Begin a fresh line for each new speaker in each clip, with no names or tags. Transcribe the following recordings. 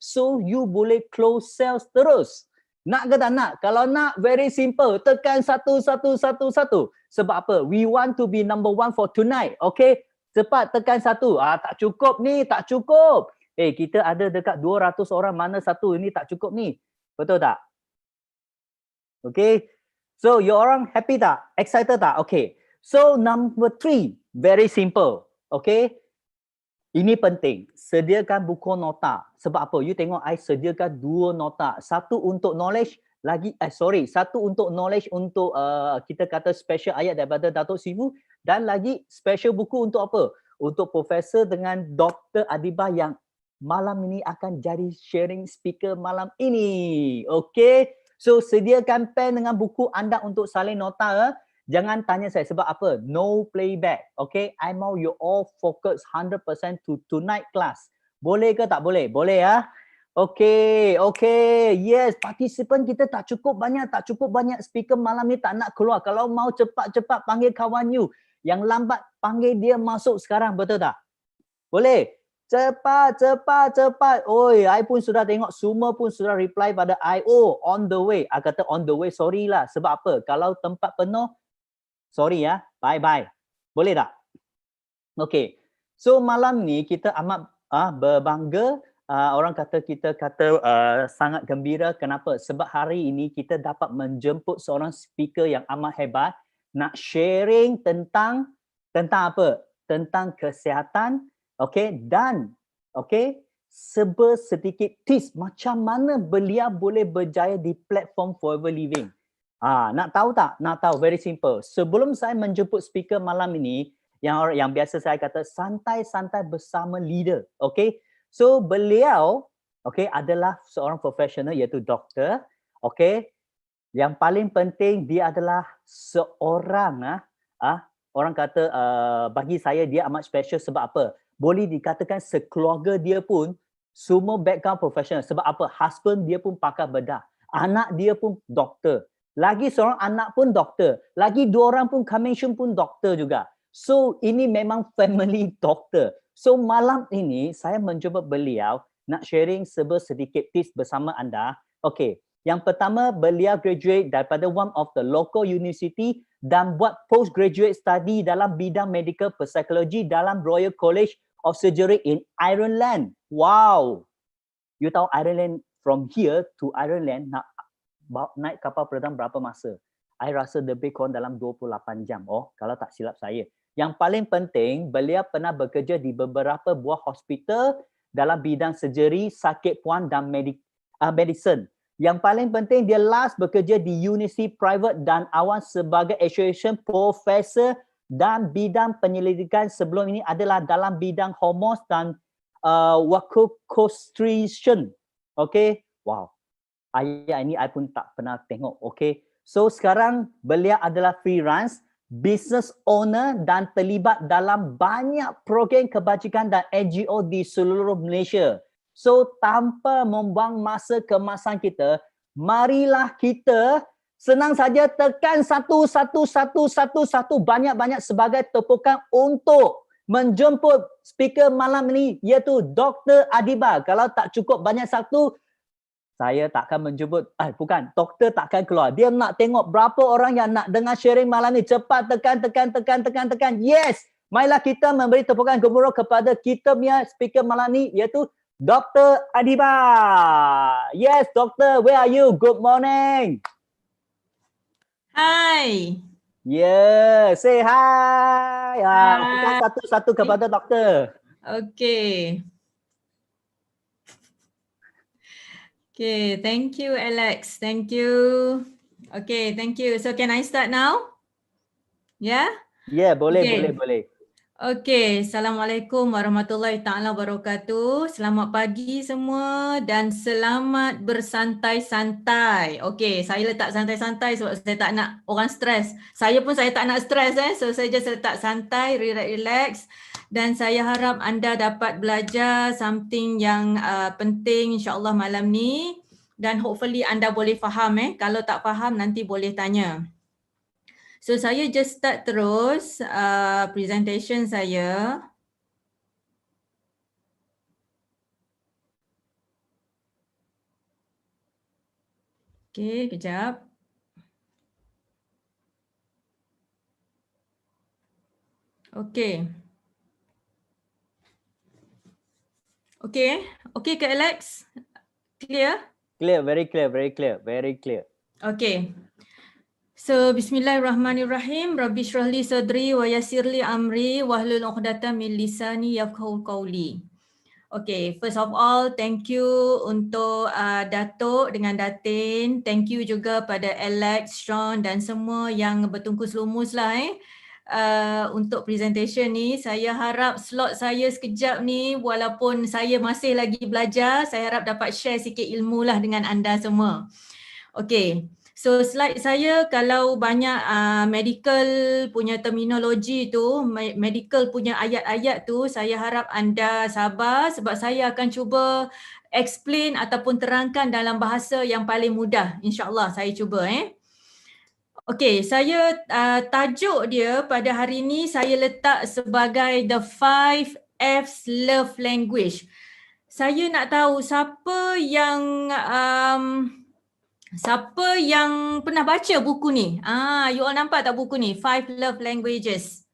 So you boleh close sales terus. Nak ke tak nak? Kalau nak, very simple. Tekan 1. Sebab apa? We want to be number 1 for tonight. Okay? Cepat tekan 1. Tak cukup ni, tak cukup. Kita ada dekat 200 orang, mana satu ini tak cukup ni. Betul tak? Okay? So, you orang happy tak? Excited tak? Okay. So, number 3. Very simple. Okay? Ini penting. Sediakan buku nota. Sebab apa? You tengok I sediakan 2 nota. Satu untuk knowledge, satu untuk knowledge untuk kita kata special ayat daripada Datuk Sifu, dan lagi special buku untuk apa? Untuk Profesor dengan Dr. Adibah yang malam ini akan jadi sharing speaker malam ini. Okay? So, sediakan pen dengan buku anda untuk salin nota. Jangan tanya saya sebab apa? No playback. Okay? I mau you all focus 100% to tonight class. Boleh ke tak boleh? Boleh ya? Okay. Yes, participant kita tak cukup banyak speaker malam ni tak nak keluar. Kalau mau cepat-cepat panggil kawan you. Yang lambat panggil dia masuk sekarang, betul tak? Boleh? Cepat. Oi, I pun sudah tengok, semua pun sudah reply pada I. Oh, on the way. I kata on the way, sorry lah. Sebab apa? Kalau tempat penuh, sorry ya, bye-bye. Boleh tak? Okay. So, malam ni kita amat berbangga. Orang kata kita sangat gembira. Kenapa? Sebab hari ini kita dapat menjemput seorang speaker yang amat hebat. Nak sharing tentang apa? Tentang kesihatan. Okay, dan sedikit tips macam mana beliau boleh berjaya di platform Forever Living. Nak tahu tak? Nak tahu, very simple. Sebelum saya menjemput speaker malam ini, yang biasa saya kata santai-santai bersama leader. Okay, so beliau adalah seorang profesional iaitu doktor. Okay, yang paling penting dia adalah seorang orang kata bagi saya dia amat special sebab apa? Boleh dikatakan sekeluarga dia pun semua background profesional. Sebab apa? Husband dia pun pakar bedah. Anak dia pun doktor. Lagi seorang anak pun doktor. Lagi 2 orang pun commission pun doktor juga. So ini memang family doctor. So malam ini saya mencuba beliau nak sharing sedikit tips bersama anda. Okay. Yang pertama, beliau graduate daripada one of the local university dan buat postgraduate study dalam bidang medical psychology dalam Royal College of Surgery in Ireland. Wow! You tahu Ireland, from here to Ireland nak naik kapal perang berapa masa? I rasa lebih kurang dalam 28 jam. Oh, kalau tak silap saya. Yang paling penting, beliau pernah bekerja di beberapa buah hospital dalam bidang surgery, sakit puan dan medicine. Yang paling penting, dia last bekerja di university private dan awam sebagai association professor dan bidang penyelidikan sebelum ini adalah dalam bidang hormones dan castration. Okay, wow. Ayat ini I pun tak pernah tengok. Okay, so sekarang beliau adalah freelance, business owner dan terlibat dalam banyak program kebajikan dan NGO di seluruh Malaysia. So, tanpa membuang masa kemasan kita, marilah kita senang saja tekan 1 banyak-banyak sebagai tepukan untuk menjemput speaker malam ini iaitu Dr. Adibah. Kalau tak cukup banyak satu, saya takkan menjemput, doktor takkan keluar. Dia nak tengok berapa orang yang nak dengar sharing malam ini. Cepat tekan. Yes! Marilah kita memberi tepukan gemuruh kepada kita punya speaker malam ini iaitu Dr. Adibah. Yes, Doctor, where are you? Good morning.
Hi.
Yeah, say hi. Tekan satu-satu kepada doktor.
Okay. Okay, thank you, Alex. Thank you. Okay, thank you. So can I start now? Yeah?
Yeah, boleh.
Okey, Assalamualaikum warahmatullahi taala wabarakatuh. Selamat pagi semua dan selamat bersantai-santai. Okey, saya letak santai-santai sebab saya tak nak orang stres. Saya tak nak stres so saya just letak santai, relax dan saya harap anda dapat belajar something yang penting insya-Allah malam ni dan hopefully anda boleh faham Kalau tak faham nanti boleh tanya. So saya just start terus presentation saya. Okey, kejap. Okey. Okey, okey ke Alex? Clear?
Clear, very clear, very clear, very clear.
Okey. So bismillahirrahmanirrahim. Rabbi shrah li sadri wa yassir li amri wahlul 'uqdatam min lisani yafqahu qawli. Okay, first of all, thank you untuk Datuk dengan Datin. Thank you juga pada Alex, Sean dan semua yang bertungkus lumus lah untuk presentation ni. Saya harap slot saya sekejap ni, walaupun saya masih lagi belajar, saya harap dapat share sikit ilmu lah dengan anda semua. Okay. So slide saya kalau banyak medical punya terminologi tu, medical punya ayat-ayat tu, saya harap anda sabar sebab saya akan cuba explain ataupun terangkan dalam bahasa yang paling mudah. InsyaAllah saya cuba Okay, saya tajuk dia pada hari ini saya letak sebagai The 5 F's Love Language. Saya nak tahu siapa yang pernah baca buku ni? You all nampak tak buku ni? 5 Love Languages.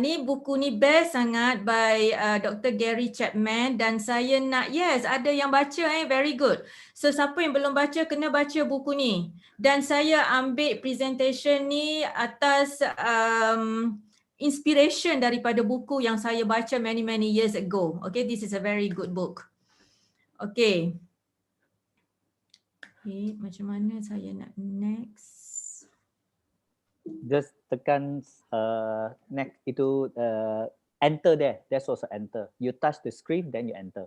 Ni buku ni best sangat by Dr. Gary Chapman dan saya nak, yes, ada yang baca very good. So siapa yang belum baca kena baca buku ni. Dan saya ambil presentation ni atas inspiration daripada buku yang saya baca many years ago. Okay, this is a very good book. Okay. Okay, macam mana saya nak next?
Just tekan next itu enter there. That's also enter. You touch the screen then you enter.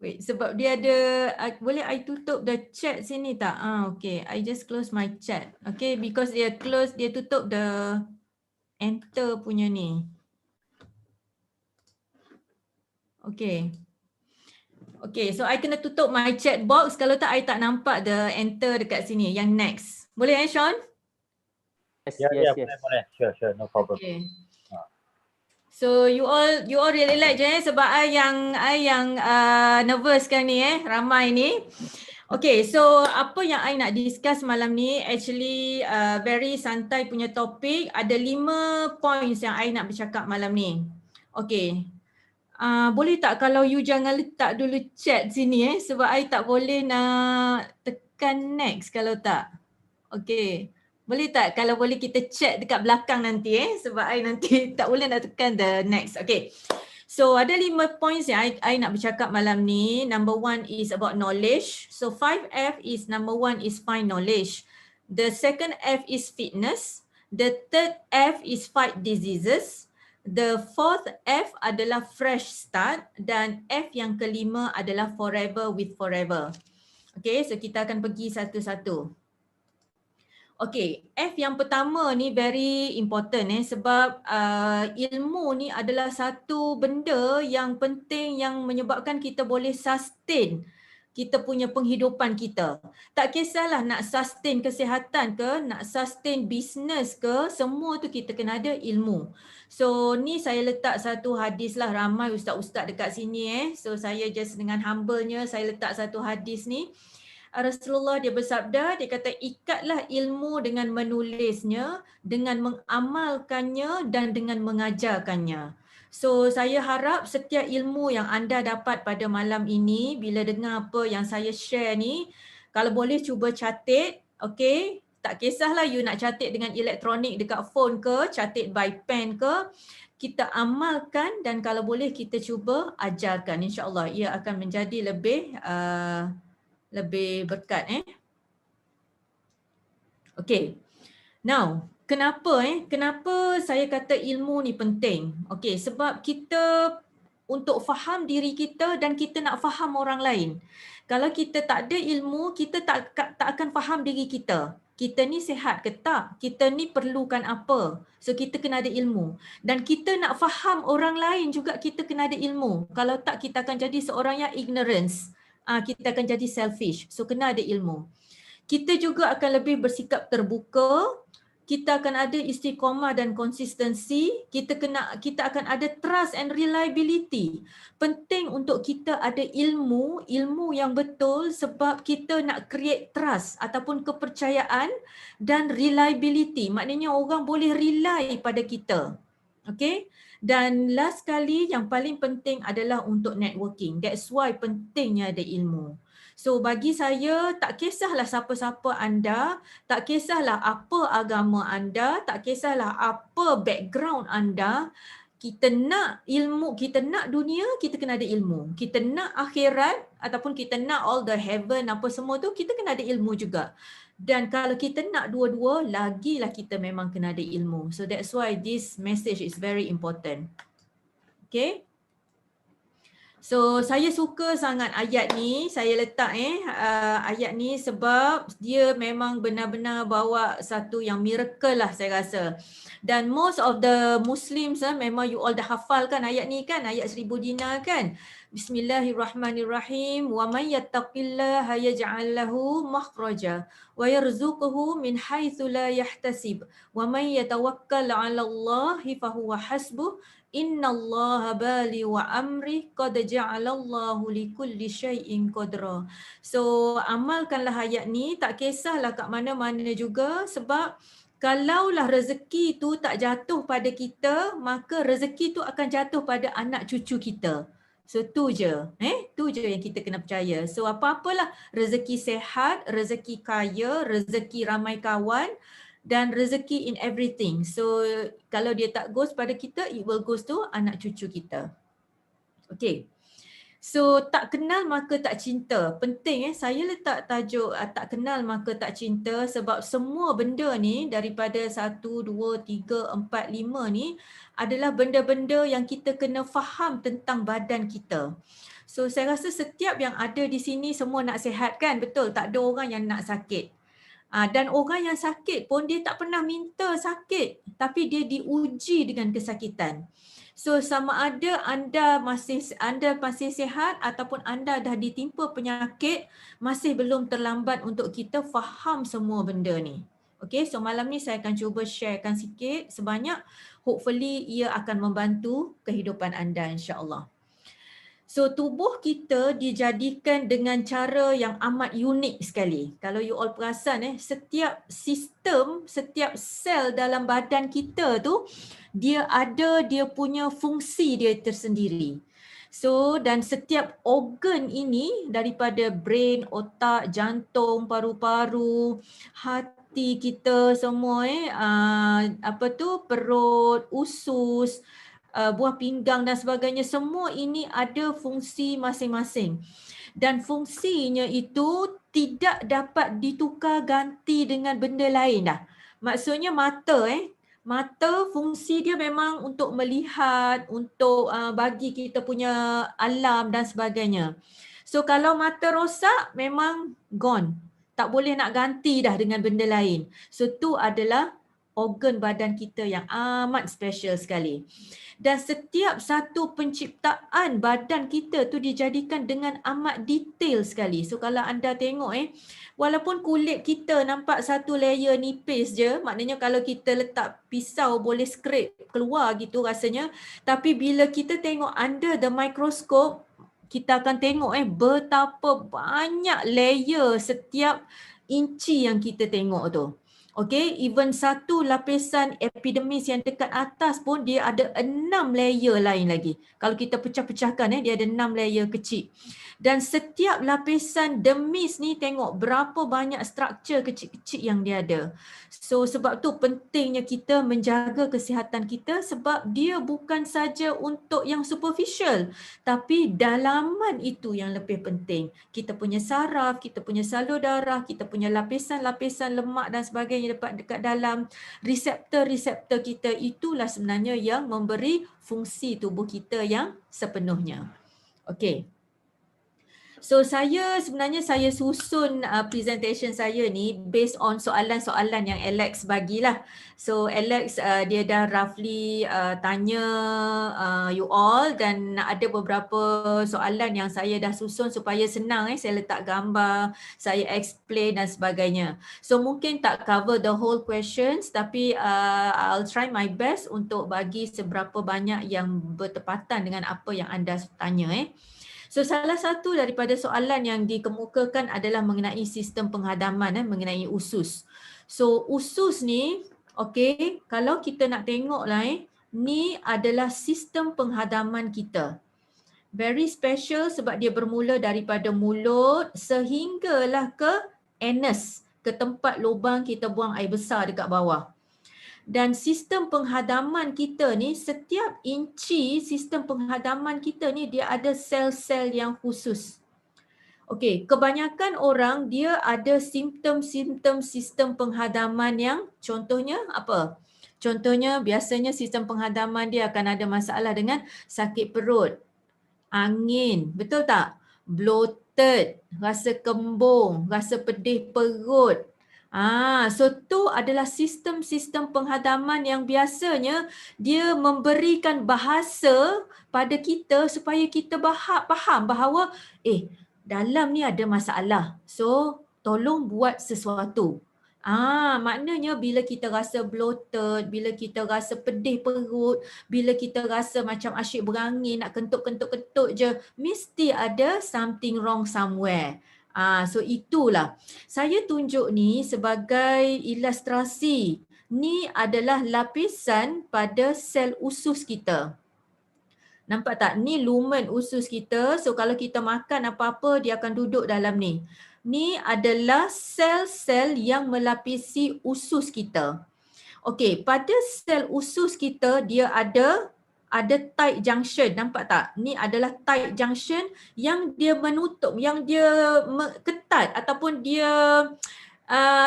Wait, sebab dia ada boleh I tutup the chat sini tak? Okay, I just close my chat. Okay, because dia tutup the enter punya ni. Okay. Okay, so I kena tutup my chat box. Kalau tak, I tak nampak the enter dekat sini. Yang next. Boleh Sean?
Yes,
Yeah,
yes.
boleh. Sure, no problem.
Okay. So you all relax je sebab I yang nervous kan ni ramai ni. Okay, so apa yang I nak discuss malam ni actually very santai punya topik. Ada 5 points yang I nak bercakap malam ni. Okay. Boleh tak kalau you jangan letak dulu chat sini sebab I tak boleh nak tekan next kalau tak. Okay. Boleh tak kalau boleh kita chat dekat belakang nanti sebab I nanti tak boleh nak tekan the next. Okay. So ada 5 points yang I nak bercakap malam ni. Number 1 is about knowledge. So 5F is number 1 is find knowledge. The second F is fitness. The third F is fight diseases. The fourth F adalah fresh start dan F yang kelima adalah forever with forever. Okay, so kita akan pergi satu-satu. Okay, F yang pertama ni very important sebab ilmu ni adalah satu benda yang penting yang menyebabkan kita boleh sustain kita punya penghidupan kita. Tak kisahlah nak sustain kesihatan ke, nak sustain business ke, semua tu kita kena ada ilmu. So ni saya letak satu hadis lah, ramai ustaz-ustaz dekat sini So saya just dengan humble-nya saya letak satu hadis ni. Rasulullah dia bersabda, dia kata ikatlah ilmu dengan menulisnya, dengan mengamalkannya dan dengan mengajarkannya. So saya harap setiap ilmu yang anda dapat pada malam ini, bila dengar apa yang saya share ni, kalau boleh cuba catat, okay? Tak kisahlah you nak catat dengan elektronik dekat phone ke, catat by pen ke, kita amalkan dan kalau boleh kita cuba ajarkan. InsyaAllah ia akan menjadi lebih berkat Okay. Now, kenapa saya kata ilmu ni penting? Okay, sebab kita untuk faham diri kita dan kita nak faham orang lain. Kalau kita tak ada ilmu, kita tak akan faham diri kita. Kita ni sihat ke tak? Kita ni perlukan apa? So kita kena ada ilmu. Dan kita nak faham orang lain juga kita kena ada ilmu. Kalau tak kita akan jadi seorang yang ignorance. Kita akan jadi selfish. So kena ada ilmu. Kita juga akan lebih bersikap terbuka kita akan ada istiqamah dan konsistensi, kita akan ada trust and reliability. Penting untuk kita ada ilmu yang betul sebab kita nak create trust ataupun kepercayaan dan reliability. Maknanya orang boleh rely pada kita. Okay? Dan last kali yang paling penting adalah untuk networking. That's why pentingnya ada ilmu. So bagi saya tak kisahlah siapa-siapa anda, tak kisahlah apa agama anda, tak kisahlah apa background anda, kita nak ilmu, kita nak dunia, kita kena ada ilmu. Kita nak akhirat ataupun kita nak all the heaven apa semua tu, kita kena ada ilmu juga. Dan kalau kita nak dua-dua, lagilah kita memang kena ada ilmu. So that's why this message is very important. Okay? So saya suka sangat ayat ni, saya letak ayat ni sebab dia memang benar-benar bawa satu yang miracle lah saya rasa. Dan most of the Muslims memang you all dah hafal kan ayat ni kan, ayat 1000 dinar kan. Bismillahirrahmanirrahim. Wa may yattaqillaha yaj'al lahu makhraja wa yarzuquhu min haitsu la yahtasib. Wa may yatawakkal 'ala Allahi fahuwa hasbuh. Innallaha bali wa amri qad ja'alallahu likulli syai'in qadra. So amalkanlah ayat ni, tak kisahlah kat mana-mana juga sebab kalaulah rezeki tu tak jatuh pada kita, maka rezeki tu akan jatuh pada anak cucu kita. So tu je, tu je yang kita kena percaya. So apa-apalah rezeki sehat, rezeki kaya, rezeki ramai kawan, dan rezeki in everything. So kalau dia tak goes pada kita, it will goes to anak cucu kita. Okay. So tak kenal maka tak cinta. Penting saya letak tajuk tak kenal maka tak cinta sebab semua benda ni daripada 1, 2, 3, 4, 5 ni adalah benda-benda yang kita kena faham tentang badan kita. So saya rasa setiap yang ada di sini semua nak sihat kan? Betul, tak ada orang yang nak sakit. Dan orang yang sakit pun dia tak pernah minta sakit, tapi dia diuji dengan kesakitan. So sama ada anda masih sihat ataupun anda dah ditimpa penyakit, masih belum terlambat untuk kita faham semua benda ni. Okay, so malam ni saya akan cuba sharekan sikit sebanyak, hopefully ia akan membantu kehidupan anda insya-Allah. So tubuh kita dijadikan dengan cara yang amat unik sekali. Kalau you all perasan setiap sistem, setiap sel dalam badan kita tu dia ada dia punya fungsi dia tersendiri. So dan setiap organ ini daripada brain, otak, jantung, paru-paru, hati kita semua perut, usus, buah pinggang dan sebagainya, semua ini ada fungsi masing-masing. Dan fungsinya itu tidak dapat ditukar ganti dengan benda lain dah. Maksudnya mata mata fungsi dia memang untuk melihat, untuk bagi kita punya alam dan sebagainya. So kalau mata rosak memang gone. Tak boleh nak ganti dah dengan benda lain. So tu adalah organ badan kita yang amat special sekali. Dan setiap satu penciptaan badan kita tu dijadikan dengan amat detail sekali. So kalau anda tengok walaupun kulit kita nampak satu layer nipis je, maknanya kalau kita letak pisau boleh scrape keluar gitu rasanya, tapi bila kita tengok under the microscope, kita akan tengok betapa banyak layer setiap inci yang kita tengok tu. Okay, even satu lapisan epidermis yang dekat atas pun dia ada 6 layer lain lagi. Kalau kita pecah-pecahkan dia ada 6 layer kecil. Dan setiap lapisan dermis ni tengok berapa banyak struktur kecil-kecil yang dia ada. So sebab tu pentingnya kita menjaga kesihatan kita sebab dia bukan saja untuk yang superficial, tapi dalaman itu yang lebih penting. Kita punya saraf, kita punya salur darah, kita punya lapisan-lapisan lemak dan sebagainya dekat dalam reseptor-reseptor kita, itulah sebenarnya yang memberi fungsi tubuh kita yang sepenuhnya. Okey. So sebenarnya saya susun presentation saya ni based on soalan-soalan yang Alex bagilah. So Alex dia dah roughly tanya you all, dan ada beberapa soalan yang saya dah susun supaya senang saya letak gambar, saya explain dan sebagainya. So mungkin tak cover the whole questions, tapi I'll try my best untuk bagi seberapa banyak yang bertepatan dengan apa yang anda tanya. So salah satu daripada soalan yang dikemukakan adalah mengenai sistem penghadaman, mengenai usus. So usus ni, okay, kalau kita nak tengoklah ni adalah sistem penghadaman kita. Very special sebab dia bermula daripada mulut sehinggalah ke anus, ke tempat lubang kita buang air besar dekat bawah. Dan sistem penghadaman kita ni, setiap inci sistem penghadaman kita ni dia ada sel-sel yang khusus. Okey, kebanyakan orang dia ada simptom-simptom sistem penghadaman yang contohnya apa? Contohnya biasanya sistem penghadaman dia akan ada masalah dengan sakit perut, angin, betul tak? Bloated, rasa kembung, rasa pedih perut. So tu adalah sistem-sistem penghadaman yang biasanya dia memberikan bahasa pada kita supaya kita faham bahawa dalam ni ada masalah. So tolong buat sesuatu. Maknanya bila kita rasa bloated, bila kita rasa pedih perut, bila kita rasa macam asyik berangin, nak kentut-kentut-kentut je, mesti ada something wrong somewhere. So itulah. Saya tunjuk ni sebagai ilustrasi. Ni adalah lapisan pada sel usus kita. Nampak tak? Ni lumen usus kita. So kalau kita makan apa-apa, dia akan duduk dalam ni. Ni adalah sel-sel yang melapisi usus kita. Okey, pada sel usus kita dia ada tight junction, nampak tak? Ni adalah tight junction yang dia menutup, yang dia ketat ataupun dia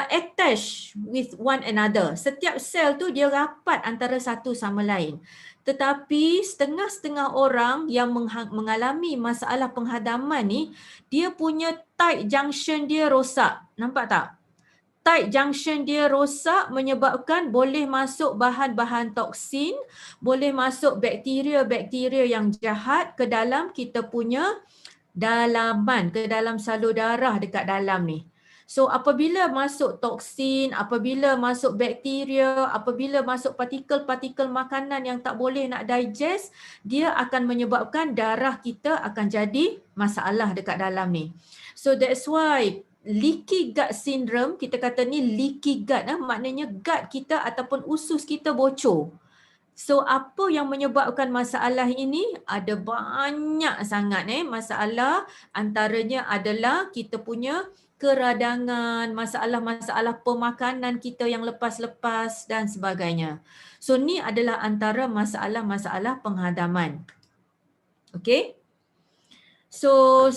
attach with one another. Setiap sel tu dia rapat antara satu sama lain. Tetapi setengah-setengah orang yang mengalami masalah penghadaman ni, dia punya tight junction dia rosak. Nampak tak? Tight junction dia rosak menyebabkan boleh masuk bahan-bahan toksin, boleh masuk bakteria-bakteria yang jahat ke dalam kita punya dalaman, ke dalam salur darah dekat dalam ni. So apabila masuk toksin, apabila masuk bakteria, apabila masuk partikel-partikel makanan yang tak boleh nak digest, dia akan menyebabkan darah kita akan jadi masalah dekat dalam ni. So that's why leaky gut syndrome, kita kata ni leaky gut, maknanya gut kita ataupun usus kita bocor. So apa yang menyebabkan masalah ini? Ada banyak sangat masalah, antaranya adalah kita punya keradangan, masalah-masalah pemakanan kita yang lepas-lepas dan sebagainya. So ni adalah antara masalah-masalah penghadaman. Okey? So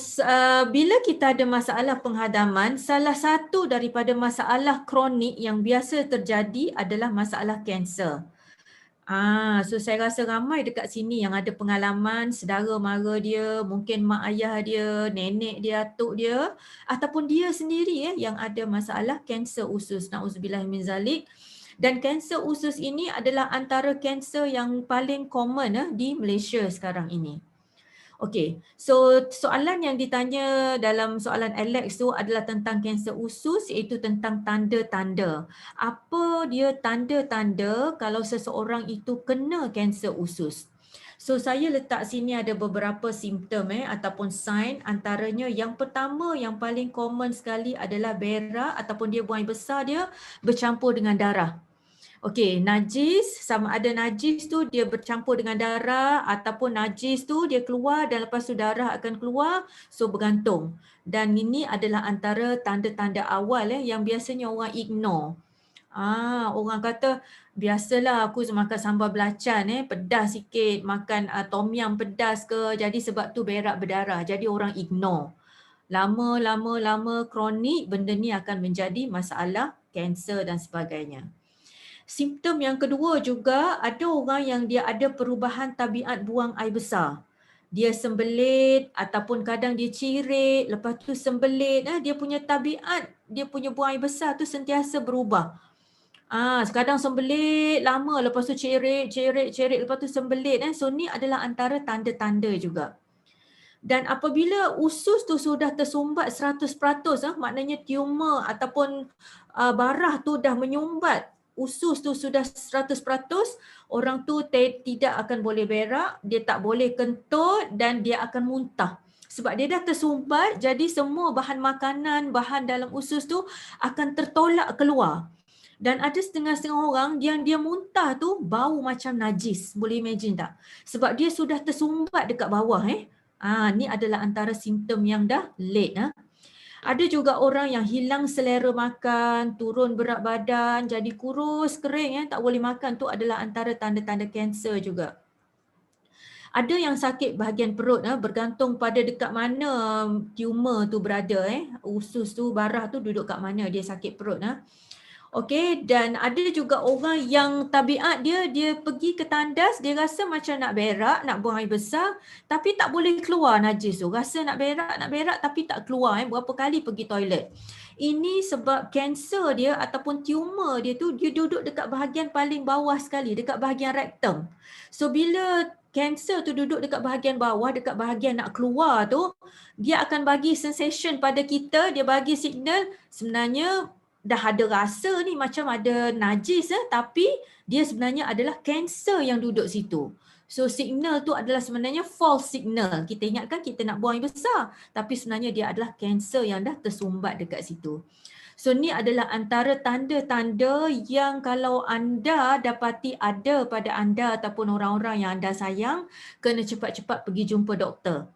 bila kita ada masalah penghadaman, salah satu daripada masalah kronik yang biasa terjadi adalah masalah kanser. So saya rasa ramai dekat sini yang ada pengalaman saudara mara dia, mungkin mak ayah dia, nenek dia, atuk dia, ataupun dia sendiri yang ada masalah kanser usus. Na'udzubillah min zalik. Dan kanser usus ini adalah antara kanser yang paling common di Malaysia sekarang ini. Okey, so soalan yang ditanya dalam soalan Alex tu adalah tentang kanser usus, iaitu tentang tanda-tanda. Apa dia tanda-tanda kalau seseorang itu kena kanser usus? So saya letak sini ada beberapa simptom ataupun sign, antaranya yang pertama yang paling common sekali adalah berak ataupun dia buang air besar dia bercampur dengan darah. Okey, najis, sama ada najis tu dia bercampur dengan darah ataupun najis tu dia keluar dan lepas tu darah akan keluar, so bergantung. Dan ini adalah antara tanda-tanda awal yang biasanya orang ignore. Orang kata biasalah aku makan sambal belacan pedas sikit, makan tom yum pedas ke, jadi sebab tu berak berdarah. Jadi orang ignore. Lama kronik benda ni akan menjadi masalah kanser dan sebagainya. Simptom yang kedua juga, ada orang yang dia ada perubahan tabiat buang air besar. dia sembelit ataupun kadang dia cirit, lepas tu sembelit, dia punya tabiat, dia punya buang air besar tu sentiasa berubah. Kadang sembelit lama, lepas tu cirit, lepas tu sembelit. So ni adalah antara tanda-tanda juga. Dan apabila usus tu sudah tersumbat 100%, maknanya tumor ataupun barah tu dah menyumbat, usus tu sudah 100%, orang tu tidak akan boleh berak, dia tak boleh kentut dan dia akan muntah. Sebab dia dah tersumbat, jadi semua bahan makanan, bahan dalam usus tu akan tertolak keluar. Dan ada setengah-setengah orang yang dia muntah tu bau macam najis. Boleh imagine tak? Sebab dia sudah tersumbat dekat bawah. Ni adalah antara simptom yang dah late. Ada juga orang yang hilang selera makan, turun berat badan, jadi kurus, kering, tak boleh makan. Tu adalah antara tanda-tanda kanser juga. Ada yang sakit bahagian perut, bergantung pada dekat mana tumor tu berada. Usus tu, barah tu duduk kat mana dia sakit perut. Okey, dan ada juga orang yang tabiat dia pergi ke tandas, dia rasa macam nak berak, nak buang air besar, tapi tak boleh keluar najis tu. Rasa nak berak tapi tak keluar, berapa kali pergi toilet. Ini sebab kanser dia ataupun tumor dia tu, dia duduk dekat bahagian paling bawah sekali, dekat bahagian rektum. So bila kanser tu duduk dekat bahagian bawah, dekat bahagian nak keluar tu, dia akan bagi sensation pada kita, dia bagi signal sebenarnya dah ada rasa ni macam ada najis, tapi dia sebenarnya adalah kanser yang duduk situ. So signal tu adalah sebenarnya false signal. Kita ingatkan kita nak buang air besar, tapi sebenarnya dia adalah kanser yang dah tersumbat dekat situ. So ni adalah antara tanda-tanda yang kalau anda dapati ada pada anda ataupun orang-orang yang anda sayang, kena cepat-cepat pergi jumpa doktor.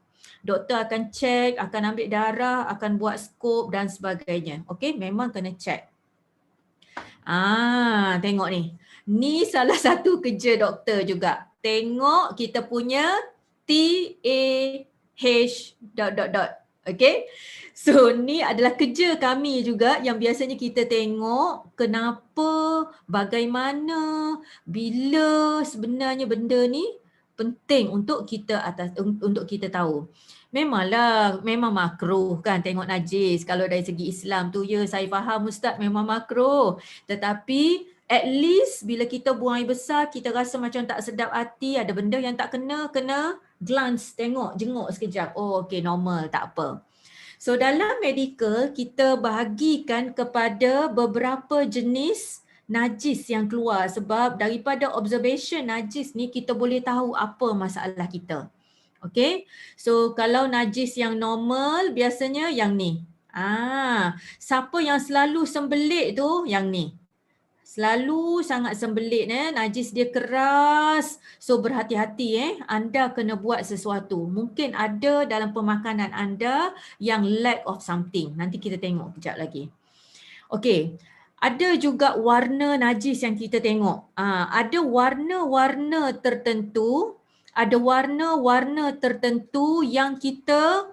Doktor akan cek, akan ambil darah, akan buat skop dan sebagainya. Okey, memang kena cek. Tengok ni. Ni salah satu kerja doktor juga. Tengok kita punya TAH ... Okay. So ni adalah kerja kami juga yang biasanya kita tengok kenapa, bagaimana, bila sebenarnya benda ni penting untuk kita untuk kita tahu. Memanglah, memang makruh kan tengok najis. Kalau dari segi Islam tu ya saya faham Ustaz, memang makruh. Tetapi at least bila kita buang air besar, kita rasa macam tak sedap hati, ada benda yang tak kena glance, tengok, jenguk sekejap. Oh okey, normal, tak apa. So dalam medical, kita bahagikan kepada beberapa jenis najis yang keluar sebab daripada observation najis ni kita boleh tahu apa masalah kita. Okay, so kalau najis yang normal biasanya yang ni. Siapa yang selalu sembelit tu yang ni. Selalu sangat sembelit, najis dia keras. So berhati-hati, anda kena buat sesuatu. Mungkin ada dalam pemakanan anda yang lack of something. Nanti kita tengok kejap lagi. Okay. Ada juga warna najis yang kita tengok. Ada warna-warna tertentu, ada warna-warna tertentu yang kita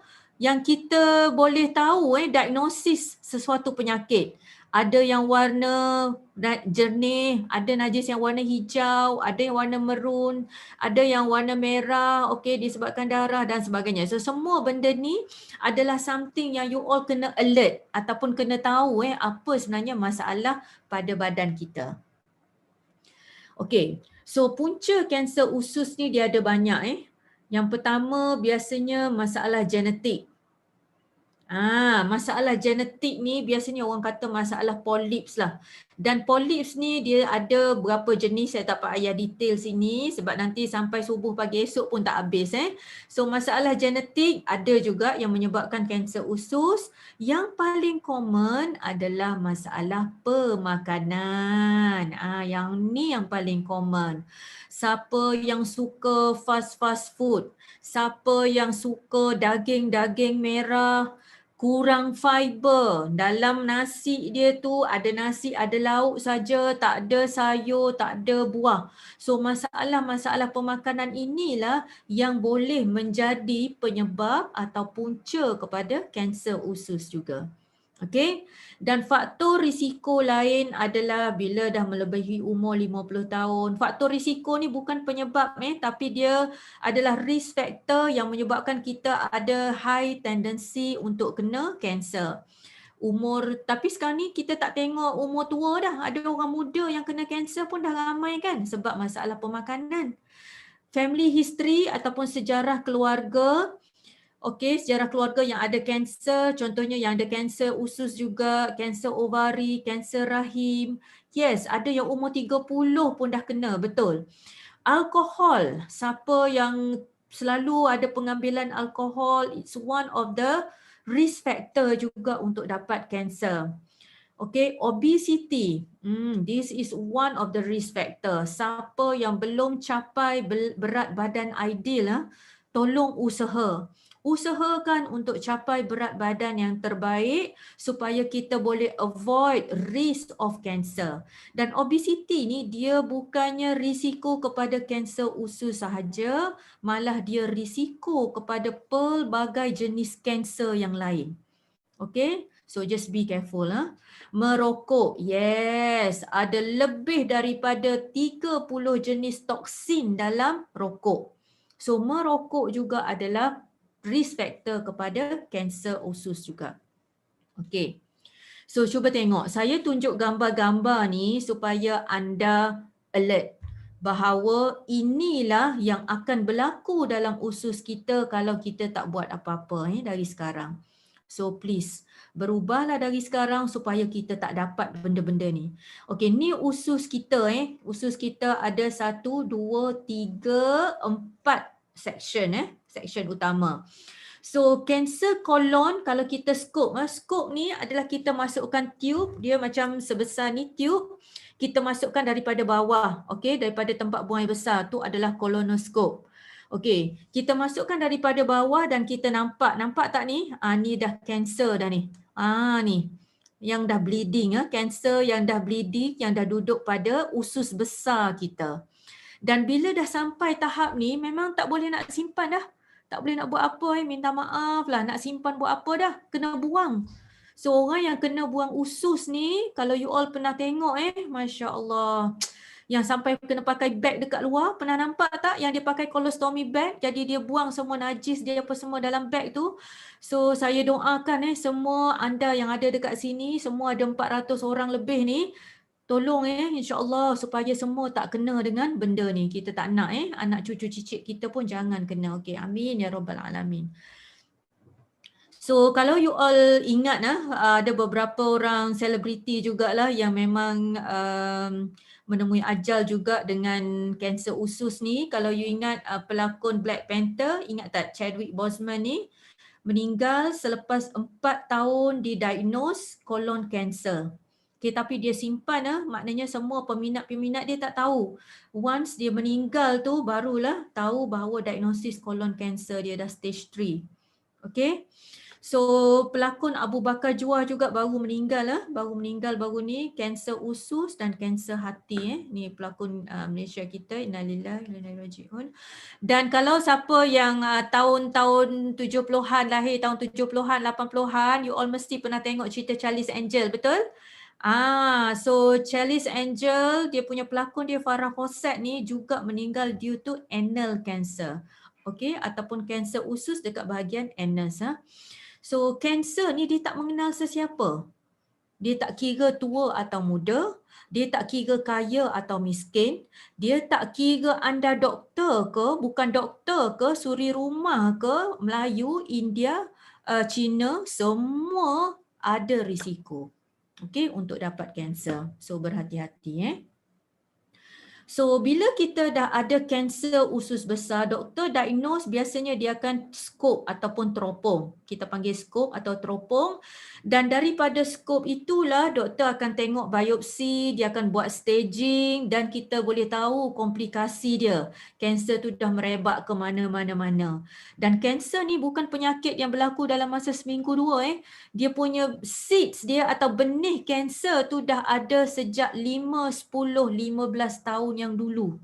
boleh tahu diagnosis sesuatu penyakit. Ada yang warna jernih, ada najis yang warna hijau, ada yang warna merun, ada yang warna merah, disebabkan darah dan sebagainya. So semua benda ni adalah something yang you all kena alert ataupun kena tahu apa sebenarnya masalah pada badan kita. Okay, so punca kanser usus ni dia ada banyak. Yang pertama biasanya masalah genetik. Masalah genetik ni biasanya orang kata masalah polyps lah. Dan polyps ni dia ada berapa jenis, saya tak payah detail sini sebab nanti sampai subuh pagi esok pun tak habis. So masalah genetik ada juga yang menyebabkan kanser usus. Yang paling common adalah masalah pemakanan. Yang ni yang paling common. Siapa yang suka fast food, siapa yang suka daging merah, kurang fiber, dalam nasi dia tu ada nasi, ada lauk saja, tak ada sayur, tak ada buah. So masalah-masalah pemakanan inilah yang boleh menjadi penyebab atau punca kepada kanser usus juga. Okey, dan faktor risiko lain adalah bila dah melebihi umur 50 tahun. Faktor risiko ni bukan penyebab tapi dia adalah risk factor yang menyebabkan kita ada high tendency untuk kena kanser. Tapi sekarang ni kita tak tengok umur tua dah. Ada orang muda yang kena kanser pun dah ramai kan sebab masalah pemakanan. Family history ataupun sejarah keluarga. Okey, sejarah keluarga yang ada kanser, contohnya yang ada kanser usus juga, kanser ovari, kanser rahim. Yes, ada yang umur 30 pun dah kena, betul. Alkohol, siapa yang selalu ada pengambilan alkohol, it's one of the risk factor juga untuk dapat kanser. Okay, obesity. This is one of the risk factor. Siapa yang belum capai berat badan ideal, tolong usahakan untuk capai berat badan yang terbaik supaya kita boleh avoid risk of cancer. Dan obesity ni dia bukannya risiko kepada kanser usus sahaja, malah dia risiko kepada pelbagai jenis kanser yang lain. Okay, so just be careful. Merokok, yes, ada lebih daripada 30 jenis toksin dalam rokok. So merokok juga adalah risk factor kepada kanser usus juga. Okay, so cuba tengok, saya tunjuk gambar-gambar ni supaya anda alert bahawa inilah yang akan berlaku dalam usus kita kalau kita tak buat apa-apa dari sekarang. So please, berubahlah dari sekarang supaya kita tak dapat benda-benda ni. Okay, ni usus kita Usus kita ada 1, 2, 3, 4 section section utama. So kanser kolon, kalau kita scope ni adalah kita masukkan tube, dia macam sebesar ni tube, kita masukkan daripada bawah, okey, daripada tempat buang air besar, tu adalah colonoscope. Okey, kita masukkan daripada bawah dan kita nampak tak ni? Ni dah kanser dah ni. Ni yang dah bleeding, kanser yang dah bleeding, yang dah duduk pada usus besar kita. Dan bila dah sampai tahap ni, memang tak boleh nak simpan dah. Tak boleh nak buat apa minta maaf lah, nak simpan buat apa dah, kena buang. So orang yang kena buang usus ni, kalau you all pernah tengok Masya Allah, yang sampai kena pakai bag dekat luar, pernah nampak tak yang dia pakai colostomy bag, jadi dia buang semua najis dia apa semua dalam bag tu. So saya doakan semua anda yang ada dekat sini, semua ada 400 orang lebih ni, tolong insya-Allah supaya semua tak kena dengan benda ni. Kita tak nak anak cucu cicit kita pun jangan kena. Okey, amin ya rabbal alamin. So kalau you all ingat ada beberapa orang selebriti jugalah yang memang menemui ajal juga dengan kanser usus ni. Kalau you ingat pelakon Black Panther, ingat tak Chadwick Boseman ni meninggal selepas 4 tahun didiagnose colon cancer. Okay, tapi dia simpan maknanya semua peminat-peminat dia tak tahu. Once dia meninggal tu barulah tahu bahawa diagnosis colon cancer dia dah stage 3. Okay. So pelakon Abu Bakar Juah juga baru meninggal baru ni, kanser usus dan kanser hati Ni pelakon Malaysia kita, innalillahi wa inna ilaihi raji'un. Dan kalau siapa yang tahun-tahun 70-an, lahir tahun 70-an, 80-an, you all mesti pernah tengok cerita Charlie's Angel, betul? So Charlie's Angel, dia punya pelakon dia Farah Fawcett ni juga meninggal due to anal cancer. Okay, ataupun kanser usus dekat bahagian anus. So kanser ni dia tak mengenal sesiapa. Dia tak kira tua atau muda, dia tak kira kaya atau miskin, dia tak kira anda doktor ke, bukan doktor ke, suri rumah ke, Melayu, India, Cina, semua ada risiko. Okay, untuk dapat kanser. So berhati-hati So bila kita dah ada kanser usus besar, doktor diagnose biasanya dia akan skop ataupun teropong. Kita panggil skop atau teropong. Dan daripada skop itulah doktor akan tengok biopsi, dia akan buat staging dan kita boleh tahu komplikasi dia. Kanser tu dah merebak ke mana-mana. Dan kanser ni bukan penyakit yang berlaku dalam masa seminggu dua. Dia punya seeds dia atau benih kanser tu dah ada sejak 5, 10, 15 tahun yang dulu.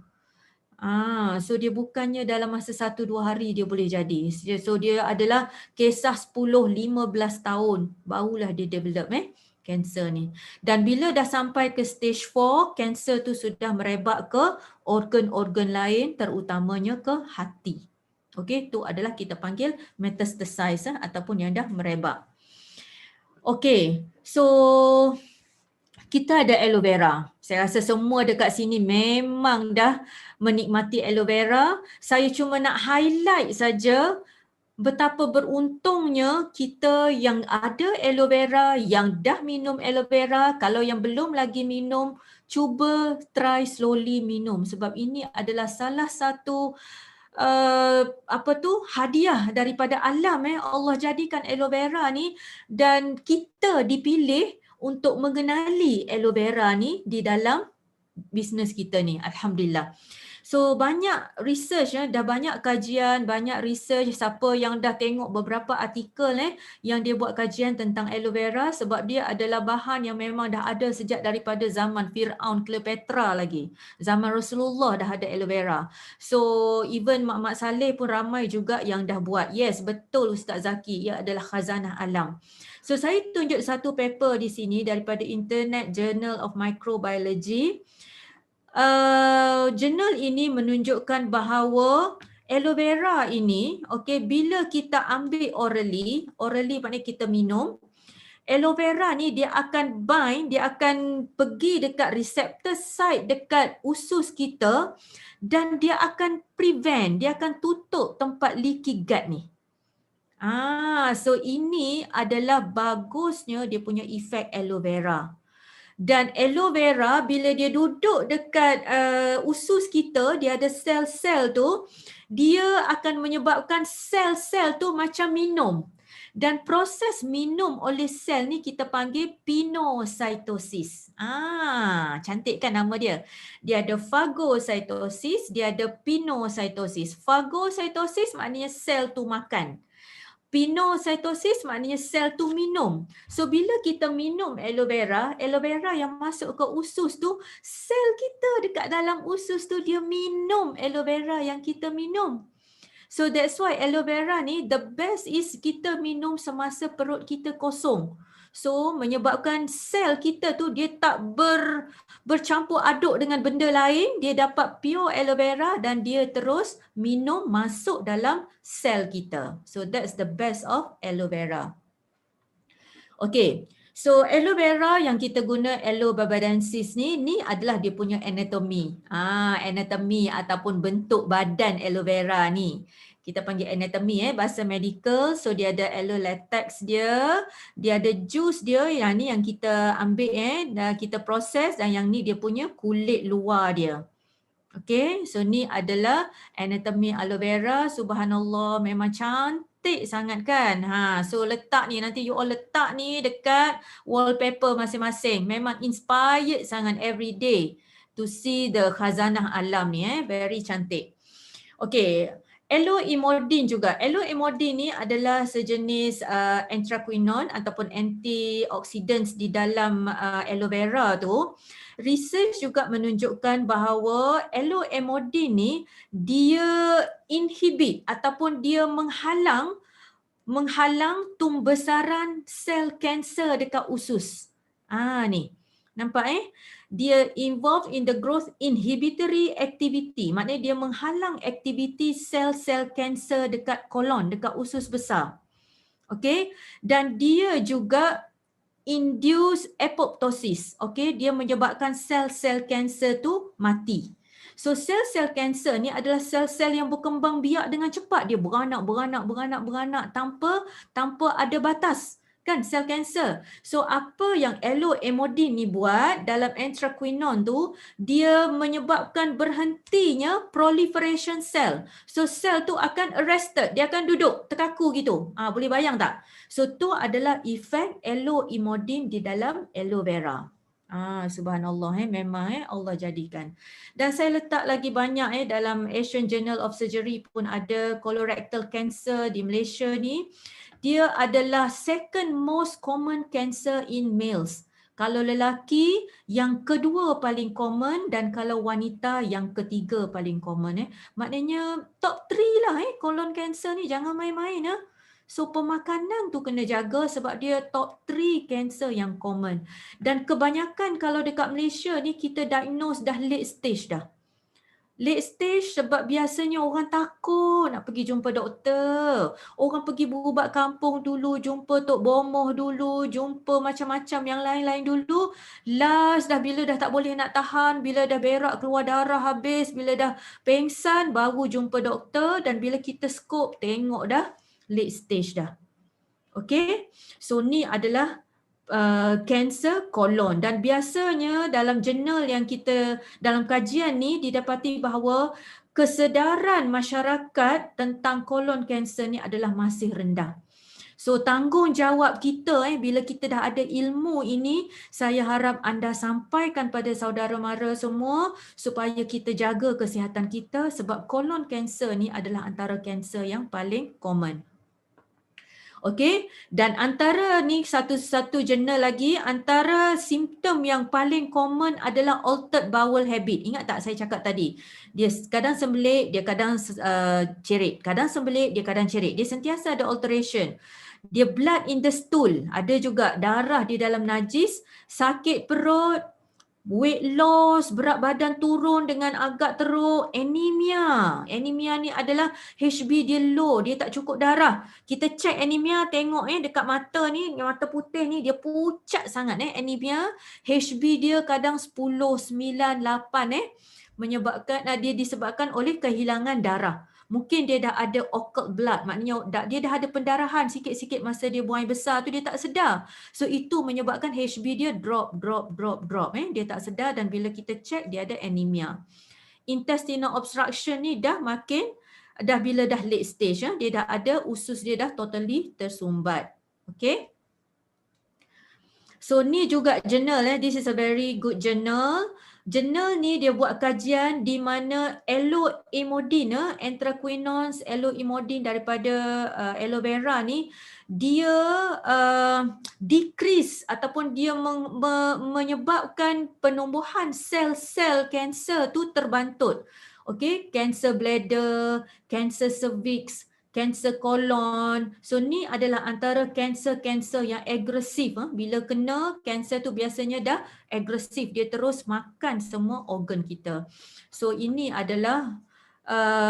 So dia bukannya dalam masa 1-2 hari dia boleh jadi. So dia adalah kisah 10-15 tahun barulah dia develop kanser ni. Dan bila dah sampai ke stage 4, kanser tu sudah merebak ke organ-organ lain, terutamanya ke hati. Okey, tu adalah kita panggil metastasize ataupun yang dah merebak. Okey, so kita ada aloe vera. Saya rasa semua dekat sini memang dah menikmati aloe vera. Saya cuma nak highlight saja betapa beruntungnya kita yang ada aloe vera, yang dah minum aloe vera. Kalau yang belum lagi minum, cuba try slowly minum sebab ini adalah salah satu hadiah daripada alam. Allah jadikan aloe vera ni dan kita dipilih untuk mengenali aloe vera ni di dalam bisnes kita ni. Alhamdulillah. So banyak research, dah banyak kajian, banyak research. Siapa yang dah tengok beberapa artikel yang dia buat kajian tentang aloe vera, sebab dia adalah bahan yang memang dah ada sejak daripada zaman Fir'aun, Cleopatra lagi. Zaman Rasulullah dah ada aloe vera. So even Mak Saleh pun ramai juga yang dah buat. Yes, betul Ustaz Zaki, ia adalah khazanah alam. So saya tunjuk satu paper di sini daripada Internet Journal of Microbiology. Jurnal ini menunjukkan bahawa aloe vera ini, bila kita ambil orally maknanya kita minum, aloe vera ni dia akan bind, dia akan pergi dekat receptor site dekat usus kita dan dia akan prevent, dia akan tutup tempat leaky gut ni. So ini adalah bagusnya dia punya efek aloe vera. Dan aloe vera bila dia duduk dekat usus kita, dia ada sel-sel tu, dia akan menyebabkan sel-sel tu macam minum. Dan proses minum oleh sel ni kita panggil pinositosis. Cantik kan nama dia? Dia ada phagocytosis, dia ada pinositosis. Phagocytosis maknanya sel tu makan. Pinositosis maknanya sel tu minum. So bila kita minum aloe vera yang masuk ke usus tu, sel kita dekat dalam usus tu dia minum aloe vera yang kita minum. So that's why aloe vera ni the best is kita minum semasa perut kita kosong. So menyebabkan sel kita tu dia tak bercampur aduk dengan benda lain, dia dapat pure aloe vera dan dia terus minum masuk dalam sel kita. So that's the best of aloe vera. Okay, so aloe vera yang kita guna Aloe barbadensis ni adalah dia punya anatomy. Anatomy ataupun bentuk badan aloe vera ni. Kita panggil anatomy bahasa medical. So dia ada aloe latex dia ada juice dia, yang ni yang kita ambil dan kita proses, dan yang ni dia punya kulit luar dia. Okay, so ni adalah anatomy aloe vera. Subhanallah, memang cantik sangat kan. So letak ni, nanti you all letak ni dekat wallpaper masing-masing. Memang inspired sangat every day to see the khazanah alam ni. Very cantik. Okay, aloe imodin juga. Aloe imodin ni adalah sejenis anthraquinone ataupun antioxidants di dalam aloe vera tu. Research juga menunjukkan bahawa aloe imodin ni dia inhibit ataupun dia menghalang tumbesaran sel kanser dekat usus. Ni. Nampak Dia involved in the growth inhibitory activity. Maknanya dia menghalang aktiviti sel-sel kanser dekat kolon, dekat usus besar. Okay. Dan dia juga induce apoptosis. Okay. Dia menyebabkan sel-sel kanser tu mati. So sel-sel kanser ni adalah sel-sel yang berkembang biak dengan cepat. Dia beranak tanpa ada batas. Kan sel kanser. So apa yang aloe imodin ni buat dalam anthraquinone tu, dia menyebabkan berhentinya proliferation cell. So sel tu akan arrested, dia akan duduk terkaku gitu. Boleh bayang tak? So tu adalah efek aloe imodin di dalam aloe vera. Subhanallah, memang Allah jadikan. Dan saya letak lagi banyak dalam Asian Journal of Surgery pun ada colorectal cancer di Malaysia ni. Dia adalah second most common cancer in males. Kalau lelaki yang kedua paling common dan kalau wanita yang ketiga paling common. Maknanya top 3 lah colon cancer ni, jangan main-main So pemakanan tu kena jaga sebab dia top 3 cancer yang common. Dan kebanyakan kalau dekat Malaysia ni kita diagnose dah late stage dah. Late stage sebab biasanya orang takut nak pergi jumpa doktor. Orang pergi berubat kampung dulu, jumpa Tok Bomoh dulu, jumpa macam-macam yang lain-lain dulu. Last dah bila dah tak boleh nak tahan, bila dah berak keluar darah habis, bila dah pengsan baru jumpa doktor dan bila kita scope tengok dah late stage dah. Okay, so ni adalah kanser kolon dan biasanya dalam jurnal yang kita dalam kajian ni didapati bahawa kesedaran masyarakat tentang kolon kanser ni adalah masih rendah. So tanggungjawab kita bila kita dah ada ilmu ini, saya harap anda sampaikan pada saudara mara semua supaya kita jaga kesihatan kita sebab kolon kanser ni adalah antara kanser yang paling common. Okey, dan antara ni satu jurnal lagi, antara simptom yang paling common adalah altered bowel habit. Ingat tak saya cakap tadi? Dia kadang sembelit, dia kadang cerit. Kadang sembelit, dia kadang cerit. Dia sentiasa ada alteration. Dia blood in the stool, ada juga darah di dalam najis, sakit perut, weight loss, berat badan turun dengan agak teruk, anemia. Anemia ni adalah HB dia low, dia tak cukup darah. Kita check anemia, tengok dekat mata ni, mata putih ni dia pucat sangat anemia. HB dia kadang 10, 9, 8 menyebabkan dia disebabkan oleh kehilangan darah. Mungkin dia dah ada occult blood, maknanya dia dah ada pendarahan sikit-sikit masa dia buang air besar tu dia tak sedar. So itu menyebabkan HB dia drop. Dia tak sedar dan bila kita check dia ada anemia. Intestinal obstruction ni dah bila dah late stage dia dah ada usus dia dah totally tersumbat. Okay. So ni juga journal this is a very good journal. Jurnal ni dia buat kajian di mana aloe-imodine, anthraquinones, aloe-imodine daripada aloe vera ni dia decrease ataupun dia menyebabkan penumbuhan sel-sel kanser tu terbantut. Okay, kanser bladder, kanser cervix, kanser kolon. So ni adalah antara kanser-kanser yang agresif. Bila kena kanser tu biasanya dah agresif, dia terus makan semua organ kita. So ini adalah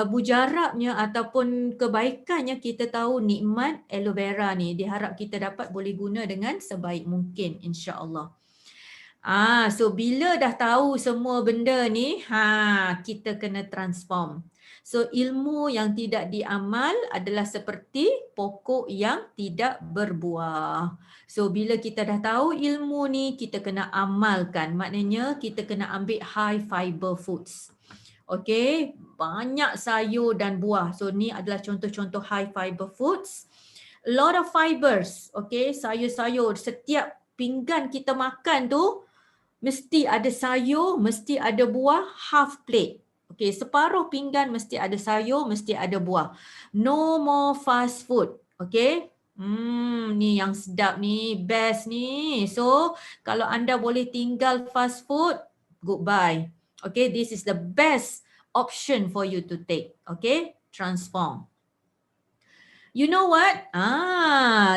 mujarabnya ataupun kebaikannya kita tahu nikmat aloe vera ni. Diharap kita dapat boleh guna dengan sebaik mungkin insya-Allah. So bila dah tahu semua benda ni, kita kena transform. So ilmu yang tidak diamal adalah seperti pokok yang tidak berbuah. So bila kita dah tahu ilmu ni, kita kena amalkan. Maknanya kita kena ambil high fiber foods. Okay, banyak sayur dan buah. So ni adalah contoh-contoh high fiber foods. A lot of fibers. Okay, sayur-sayur. Setiap pinggan kita makan tu, mesti ada sayur, mesti ada buah, half plate. Okay, separuh pinggan mesti ada sayur, mesti ada buah. No more fast food. Okay. Ni yang sedap ni, best ni. So, kalau anda boleh tinggal fast food, goodbye. Okay, this is the best option for you to take. Okay, transform. You know what?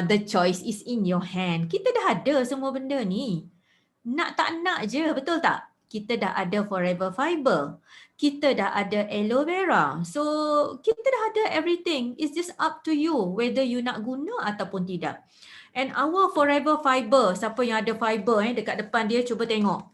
The choice is in your hand. Kita dah ada semua benda ni. Nak tak nak je, betul tak? Kita dah ada Forever Fiber. Kita dah ada aloe vera. So, kita dah ada everything. It's just up to you whether you nak guna ataupun tidak. And our Forever Fiber, siapa yang ada fiber dekat depan dia, cuba tengok.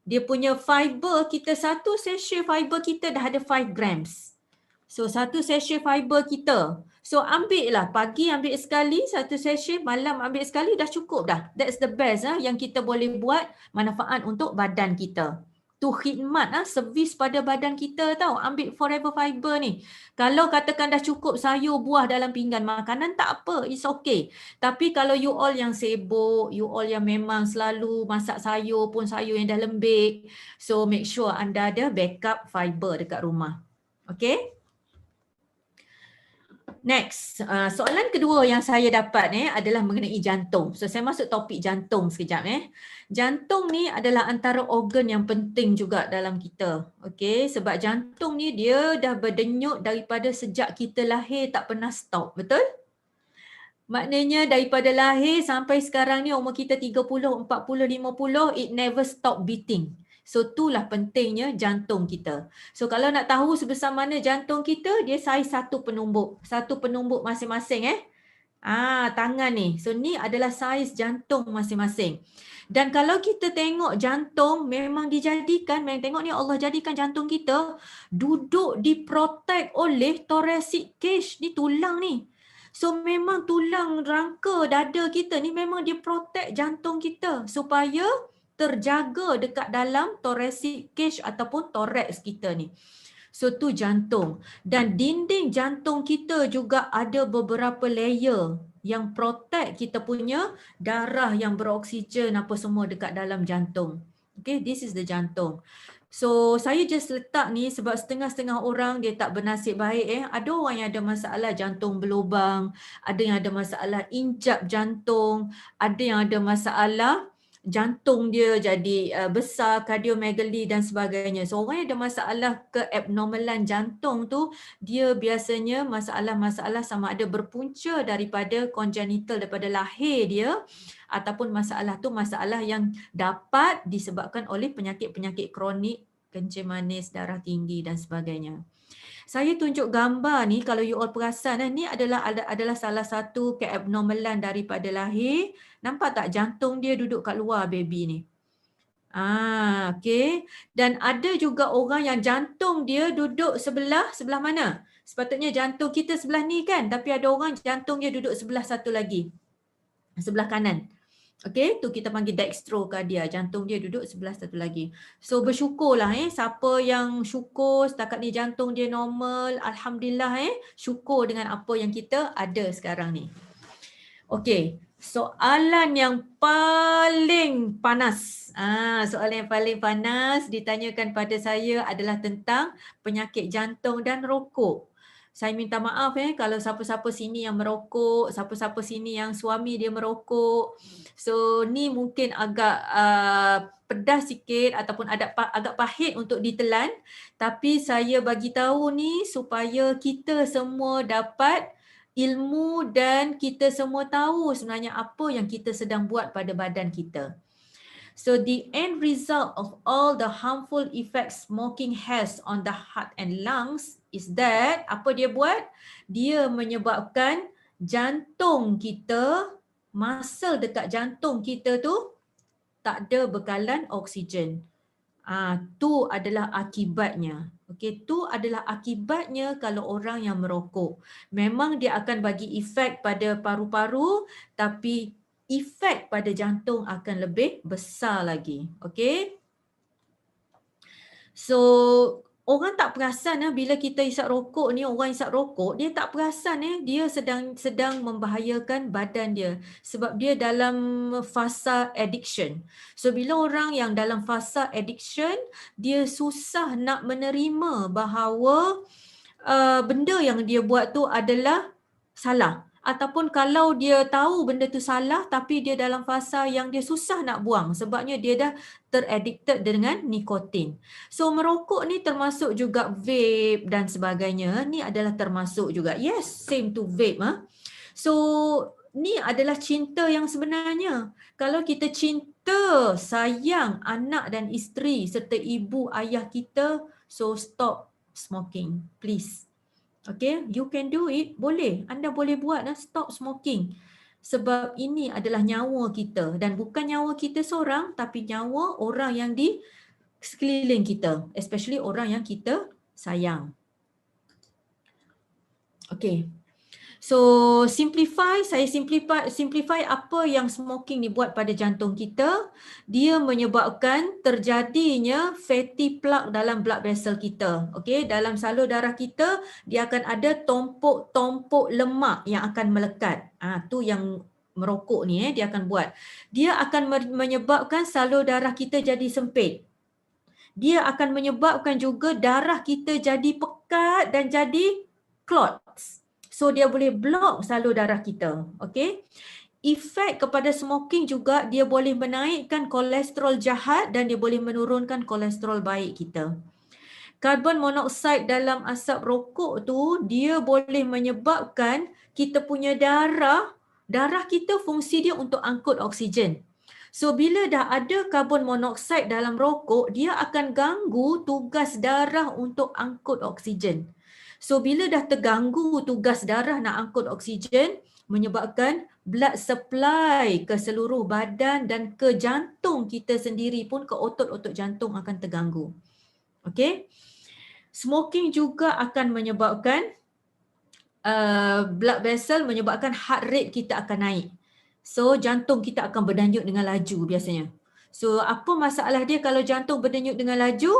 Dia punya fiber kita, satu sachet fiber kita dah ada 5 grams. So, satu sachet fiber kita. So, ambil lah. Pagi ambil sekali, satu sachet. Malam ambil sekali, dah cukup dah. That's the best yang kita boleh buat manfaat untuk badan kita. Tu khidmat servis pada badan kita tau. Ambil Forever Fiber ni. Kalau katakan dah cukup sayur, buah dalam pinggan makanan, tak apa. It's okay. Tapi kalau you all yang sibuk, you all yang memang selalu masak sayur pun sayur yang dah lembik. So, make sure anda ada backup fiber dekat rumah. Okay? Next, soalan kedua yang saya dapat adalah mengenai jantung. So saya masuk topik jantung sekejap. Jantung ni adalah antara organ yang penting juga dalam kita. Okey, sebab jantung ni dia dah berdenyut daripada sejak kita lahir tak pernah stop, betul? Maknanya daripada lahir sampai sekarang ni umur kita 30, 40, 50, it never stop beating. So itulah pentingnya jantung kita. So kalau nak tahu sebesar mana jantung kita, dia saiz satu penumbuk masing-masing tangan ni. So ni adalah saiz jantung masing-masing. Dan kalau kita tengok jantung memang tengok ni Allah jadikan jantung kita duduk diprotect oleh thoracic cage, ni tulang ni. So memang tulang rangka dada kita ni memang dia protect jantung kita supaya terjaga dekat dalam thoracic cage ataupun thorax kita ni. So tu jantung. Dan dinding jantung kita juga ada beberapa layer yang protect kita punya darah yang beroksigen apa semua dekat dalam jantung. Okay, this is the jantung. So saya just letak ni sebab setengah-setengah orang dia tak bernasib baik Ada orang yang ada masalah jantung berlubang, ada yang ada masalah injap jantung, ada yang ada masalah jantung dia jadi besar, kardiomegali dan sebagainya. So orang yang ada masalah keabnormalan jantung tu, dia biasanya masalah-masalah sama ada berpunca daripada congenital daripada lahir dia ataupun masalah tu masalah yang dapat disebabkan oleh penyakit-penyakit kronik, kencing manis, darah tinggi dan sebagainya. Saya tunjuk gambar ni, kalau you all perasan ni adalah salah satu keabnormalan daripada lahir. Nampak tak jantung dia duduk kat luar baby ni? Okay. Dan ada juga orang yang jantung dia duduk sebelah mana? Sepatutnya jantung kita sebelah ni kan, tapi ada orang jantung dia duduk sebelah satu lagi. Sebelah kanan. Okay, tu kita panggil dextrocardia. Jantung dia duduk sebelah satu lagi. So bersyukurlah siapa yang syukur setakat ni jantung dia normal. Alhamdulillah syukur dengan apa yang kita ada sekarang ni. Okay, soalan yang paling panas. Soalan yang paling panas ditanyakan pada saya adalah tentang penyakit jantung dan rokok. Saya minta maaf kalau siapa-siapa sini yang merokok, siapa-siapa sini yang suami dia merokok. So ni mungkin agak pedas sikit ataupun agak pahit untuk ditelan, tapi saya bagi tahu ni supaya kita semua dapat ilmu dan kita semua tahu sebenarnya apa yang kita sedang buat pada badan kita. So the end result of all the harmful effects smoking has on the heart and lungs is that, apa dia buat? Dia menyebabkan jantung kita, muscle dekat jantung kita tu tak ada bekalan oksigen. Tu adalah akibatnya. Okey, tu adalah akibatnya kalau orang yang merokok. Memang dia akan bagi efek pada paru-paru, tapi efek pada jantung akan lebih besar lagi. Okey. So orang tak perasan bila kita isap rokok ni, orang isap rokok, dia tak perasan dia sedang membahayakan badan dia sebab dia dalam fasa addiction. So bila orang yang dalam fasa addiction, dia susah nak menerima bahawa benda yang dia buat tu adalah salah. Ataupun kalau dia tahu benda tu salah tapi dia dalam fasa yang dia susah nak buang sebabnya dia dah teraddicted dengan nikotin. So merokok ni termasuk juga vape dan sebagainya. Ni adalah termasuk juga. Yes, same to vape. So ni adalah cinta yang sebenarnya. Kalau kita cinta, sayang anak dan isteri serta ibu ayah kita, so stop smoking, please. Okay, you can do it. Boleh. Anda boleh buat stop smoking. Sebab ini adalah nyawa kita. Dan bukan nyawa kita seorang, tapi nyawa orang yang di sekeliling kita. Especially orang yang kita sayang. Okay. So saya simplify apa yang smoking ni buat pada jantung kita. Dia menyebabkan terjadinya fatty plaque dalam blood vessel kita. Okey, dalam salur darah kita dia akan ada tompok-tompok lemak yang akan melekat. Tu yang merokok ni dia akan buat. Dia akan menyebabkan salur darah kita jadi sempit. Dia akan menyebabkan juga darah kita jadi pekat dan jadi clots. So dia boleh block salur darah kita. Okay. Efek kepada smoking juga dia boleh menaikkan kolesterol jahat dan dia boleh menurunkan kolesterol baik kita. Karbon monoksida dalam asap rokok tu dia boleh menyebabkan kita punya darah kita fungsi dia untuk angkut oksigen. So bila dah ada karbon monoksida dalam rokok, dia akan ganggu tugas darah untuk angkut oksigen. So bila dah terganggu tugas darah nak angkut oksigen, menyebabkan blood supply ke seluruh badan dan ke jantung kita sendiri pun, ke otot-otot jantung akan terganggu. Okay. Smoking juga akan menyebabkan blood vessel, menyebabkan heart rate kita akan naik. So jantung kita akan berdenyut dengan laju biasanya. So apa masalah dia kalau jantung berdenyut dengan laju?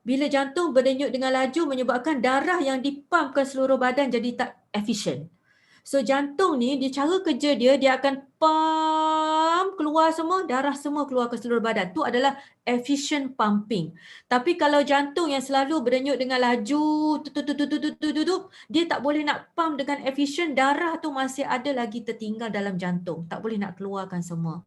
Bila jantung berdenyut dengan laju menyebabkan darah yang dipump ke seluruh badan jadi tak efisien. So jantung ni, cara kerja dia akan pump keluar semua, darah semua keluar ke seluruh badan. Tu adalah efficient pumping. Tapi kalau jantung yang selalu berdenyut dengan laju, dia tak boleh nak pump dengan efisien, darah tu masih ada lagi tertinggal dalam jantung. Tak boleh nak keluarkan semua.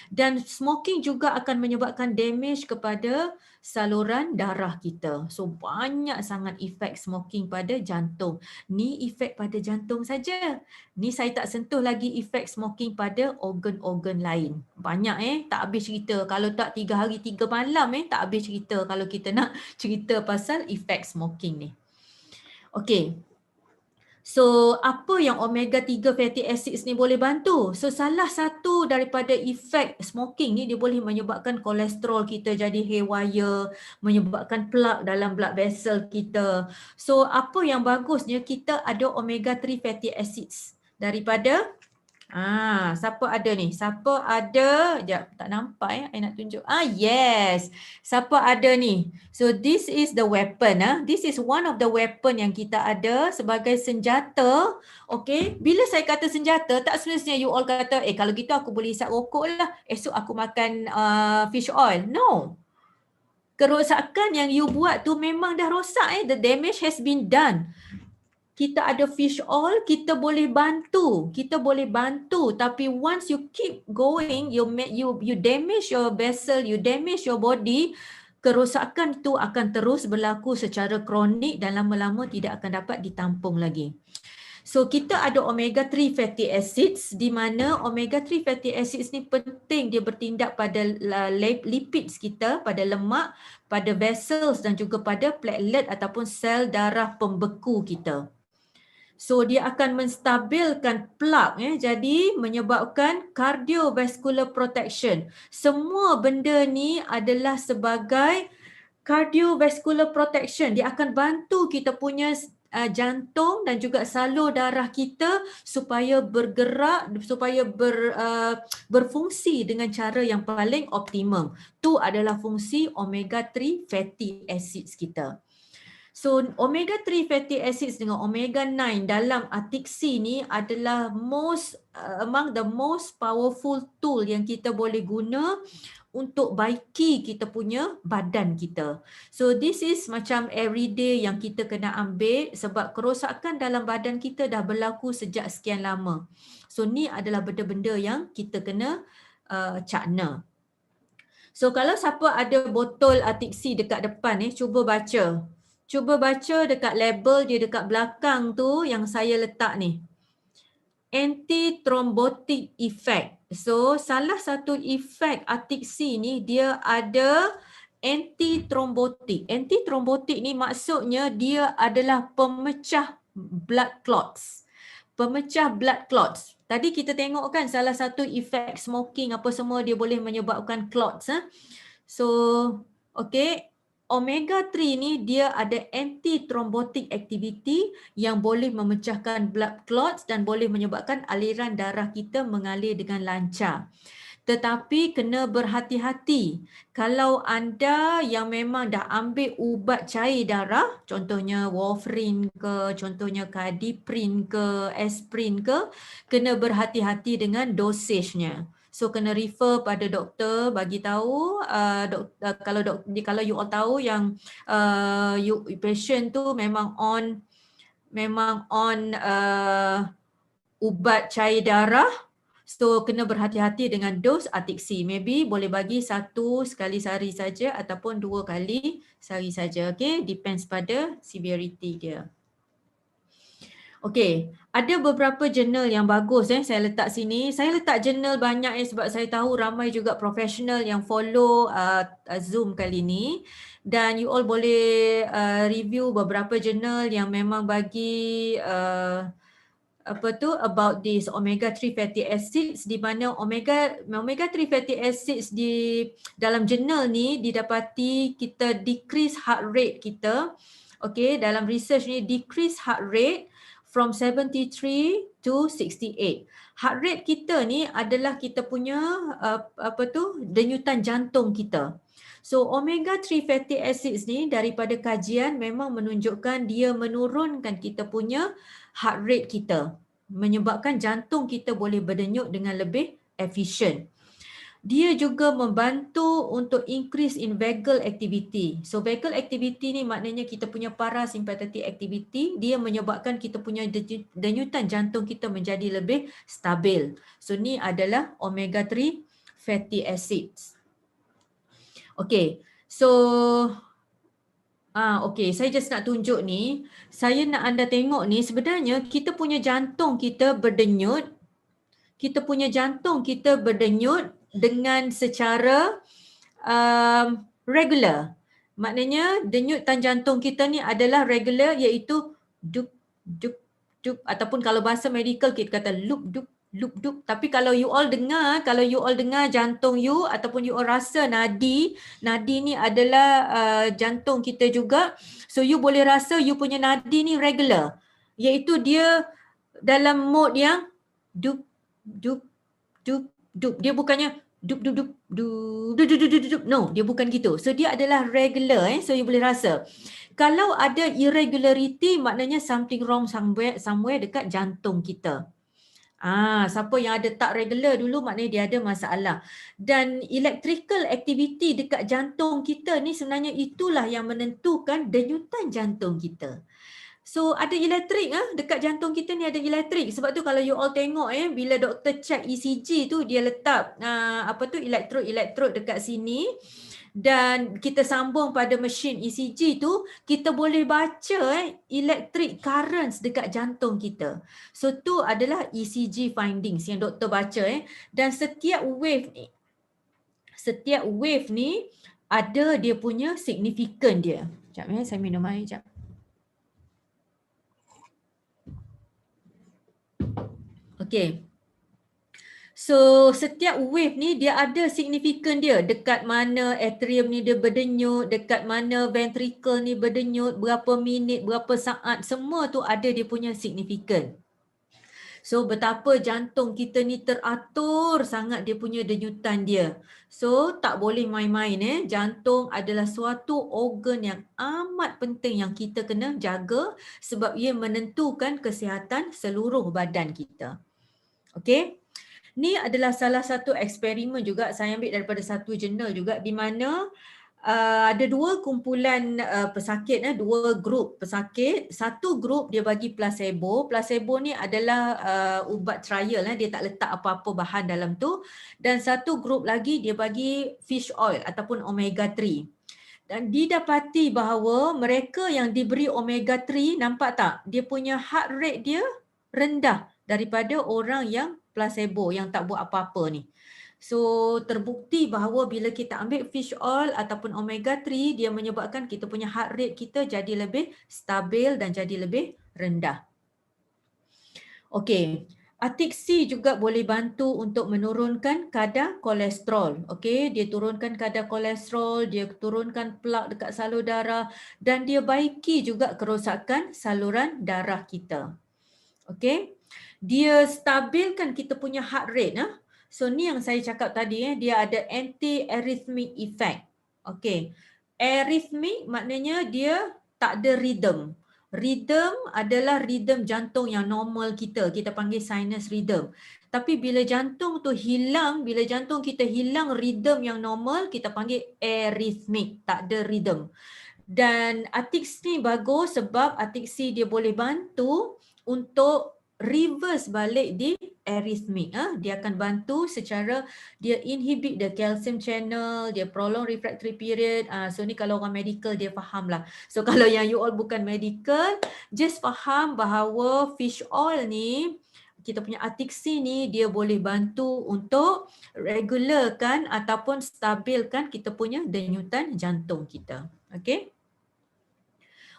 Dan smoking juga akan menyebabkan damage kepada saluran darah kita. So banyak sangat efek smoking pada jantung. Ni efek pada jantung saja. Ni saya tak sentuh lagi efek smoking pada organ-organ lain. Banyak tak habis cerita. Kalau tak 3 hari 3 malam tak habis cerita kalau kita nak cerita pasal efek smoking ni. Okey. So, apa yang omega 3 fatty acids ni boleh bantu? So, salah satu daripada efek smoking ni, dia boleh menyebabkan kolesterol kita jadi haywire, menyebabkan plak dalam blood vessel kita. So, apa yang bagusnya, kita ada omega 3 fatty acids daripada siapa ada ni? Siapa ada? Sekejap, tak nampak I nak tunjuk. Yes. Siapa ada ni? So this is the weapon. This is one of the weapon yang kita ada sebagai senjata. Okay. Bila saya kata senjata, tak semestinya you all kata, kalau gitu aku boleh isap rokok lah. Esok aku makan fish oil. No. Kerosakan yang you buat tu memang dah rosak. The damage has been done. Kita ada fish oil, kita boleh bantu. Tapi once you keep going, you damage your vessel, you damage your body, kerosakan tu akan terus berlaku secara kronik dan lama-lama tidak akan dapat ditampung lagi. So kita ada omega 3 fatty acids, di mana omega 3 fatty acids ni penting, dia bertindak pada lipids kita, pada lemak, pada vessels dan juga pada platelet ataupun sel darah pembeku kita. So dia akan menstabilkan plak, jadi menyebabkan cardiovascular protection. Semua benda ni adalah sebagai cardiovascular protection. Dia akan bantu kita punya jantung dan juga salur darah kita supaya bergerak, supaya berfungsi dengan cara yang paling optimum. Tu adalah fungsi omega 3 fatty acids kita. So omega 3 fatty acids dengan omega 9 dalam Atixi ni adalah among the most powerful tool yang kita boleh guna untuk baiki kita punya badan kita. So this is macam everyday yang kita kena ambil sebab kerosakan dalam badan kita dah berlaku sejak sekian lama. So ni adalah benda-benda yang kita kena cakna. So kalau siapa ada botol Atixi dekat depan cuba baca. Cuba baca dekat label dia dekat belakang tu yang saya letak ni. Anti-thrombotic effect. So salah satu efek Atixi ni dia ada anti-thrombotic. Anti-thrombotic ni maksudnya dia adalah pemecah blood clots. Pemecah blood clots. Tadi kita tengok kan salah satu efek smoking apa semua dia boleh menyebabkan clots. So, okay. Omega 3 ni dia ada anti-thrombotic activity yang boleh memecahkan blood clots dan boleh menyebabkan aliran darah kita mengalir dengan lancar. Tetapi kena berhati-hati. Kalau anda yang memang dah ambil ubat cair darah, contohnya warfarin ke, contohnya Cardiprine ke, aspirin ke, kena berhati-hati dengan dosage-nya. So kena refer pada doktor bagi tahu kalau you all tahu yang patient tu memang on memang on ubat cair darah. So kena berhati-hati dengan dos Atiksi. Maybe boleh bagi 1 sekali sehari saja ataupun 2 kali sehari saja. Okay, depends pada severity dia. Okay, ada beberapa jurnal yang bagus saya letak sini. Saya letak jurnal banyak sebab saya tahu ramai juga profesional yang follow Zoom kali ni. Dan you all boleh review beberapa jurnal yang memang bagi about this omega 3 fatty acids, di mana omega 3 fatty acids di dalam jurnal ni didapati kita decrease heart rate kita. Okay, dalam research ni decrease heart rate from 73 to 68. Heart rate kita ni adalah kita punya denyutan jantung kita. So omega 3 fatty acids ni daripada kajian memang menunjukkan dia menurunkan kita punya heart rate kita, menyebabkan jantung kita boleh berdenyut dengan lebih efisien. Dia juga membantu untuk increase in vagal activity. So vagal activity ni maknanya kita punya parasympathetic activity, dia menyebabkan kita punya denyutan jantung kita menjadi lebih stabil. So ni adalah omega 3 fatty acids. Okay, so okay, saya just nak tunjuk ni. Saya nak anda tengok ni, sebenarnya kita punya jantung kita berdenyut. Kita punya jantung kita berdenyut dengan secara regular. Maknanya denyutan jantung kita ni adalah regular, iaitu dup, dup, dup. Ataupun kalau bahasa medical kita kata loop, dup, loop, dup. Tapi kalau you all dengar jantung you ataupun you all rasa nadi ni adalah jantung kita juga. So you boleh rasa you punya nadi ni regular, iaitu dia dalam mode yang dup, dup, dup, dup. Dia bukannya dup, dup, dup, dup, dup, dup, dup, dup, dup. No, dia bukan gitu. So dia adalah regular. So you boleh rasa. Kalau ada irregularity, maknanya something wrong somewhere dekat jantung kita. Siapa yang ada tak regular dulu maknanya dia ada masalah. Dan electrical activity dekat jantung kita ni sebenarnya itulah yang menentukan denyutan jantung kita. So ada elektrik dekat jantung kita ni, ada elektrik. Sebab tu kalau you all tengok bila doktor check ECG tu, dia letak elektrod dekat sini dan kita sambung pada mesin ECG tu, kita boleh baca electric currents dekat jantung kita. So tu adalah ECG findings yang doktor baca dan setiap wave ni ada dia punya signifikan dia. Sekejap saya minum air sekejap. Okay. So setiap wave ni dia ada signifikan dia. Dekat mana atrium ni dia berdenyut, dekat mana ventricle ni berdenyut, berapa minit, berapa saat, semua tu ada dia punya signifikan. So betapa jantung kita ni teratur sangat dia punya denyutan dia. So tak boleh main-main Jantung adalah suatu organ yang amat penting yang kita kena jaga sebab ia menentukan kesihatan seluruh badan kita. Okay, ni adalah salah satu eksperimen juga saya ambil daripada satu jurnal juga di mana ada dua kumpulan pesakit, dua grup pesakit. Satu grup dia bagi placebo. Placebo ni adalah ubat trial, dia tak letak apa-apa bahan dalam tu. Dan satu grup lagi dia bagi fish oil ataupun omega 3. Dan didapati bahawa mereka yang diberi omega 3, nampak tak? Dia punya heart rate dia rendah daripada orang yang placebo yang tak buat apa-apa ni. So terbukti bahawa bila kita ambil fish oil ataupun omega 3, dia menyebabkan kita punya heart rate kita jadi lebih stabil dan jadi lebih rendah. Okey, Atiksi juga boleh bantu untuk menurunkan kadar kolesterol. Okey, dia turunkan kadar kolesterol, dia turunkan plak dekat salur darah dan dia baiki juga kerosakan saluran darah kita. Okey. Dia stabilkan kita punya heart rate. So ni yang saya cakap tadi, dia ada anti-arrhythmic effect. Okay. Arrhythmic maknanya dia tak ada rhythm. Rhythm adalah rhythm jantung yang normal kita. Kita panggil sinus rhythm. Tapi bila jantung tu hilang, bila jantung kita hilang rhythm yang normal, kita panggil arrhythmic. Tak ada rhythm. Dan Atix ni bagus sebab Atix dia boleh bantu untuk reverse balik di arrhythmic. Dia akan bantu secara dia inhibit the calcium channel, dia prolong refractory period. So ni kalau orang medical dia faham lah. So kalau yang you all bukan medical, just faham bahawa fish oil ni, kita punya Atixi ni dia boleh bantu untuk regularkan ataupun stabilkan kita punya denyutan jantung kita. Okay.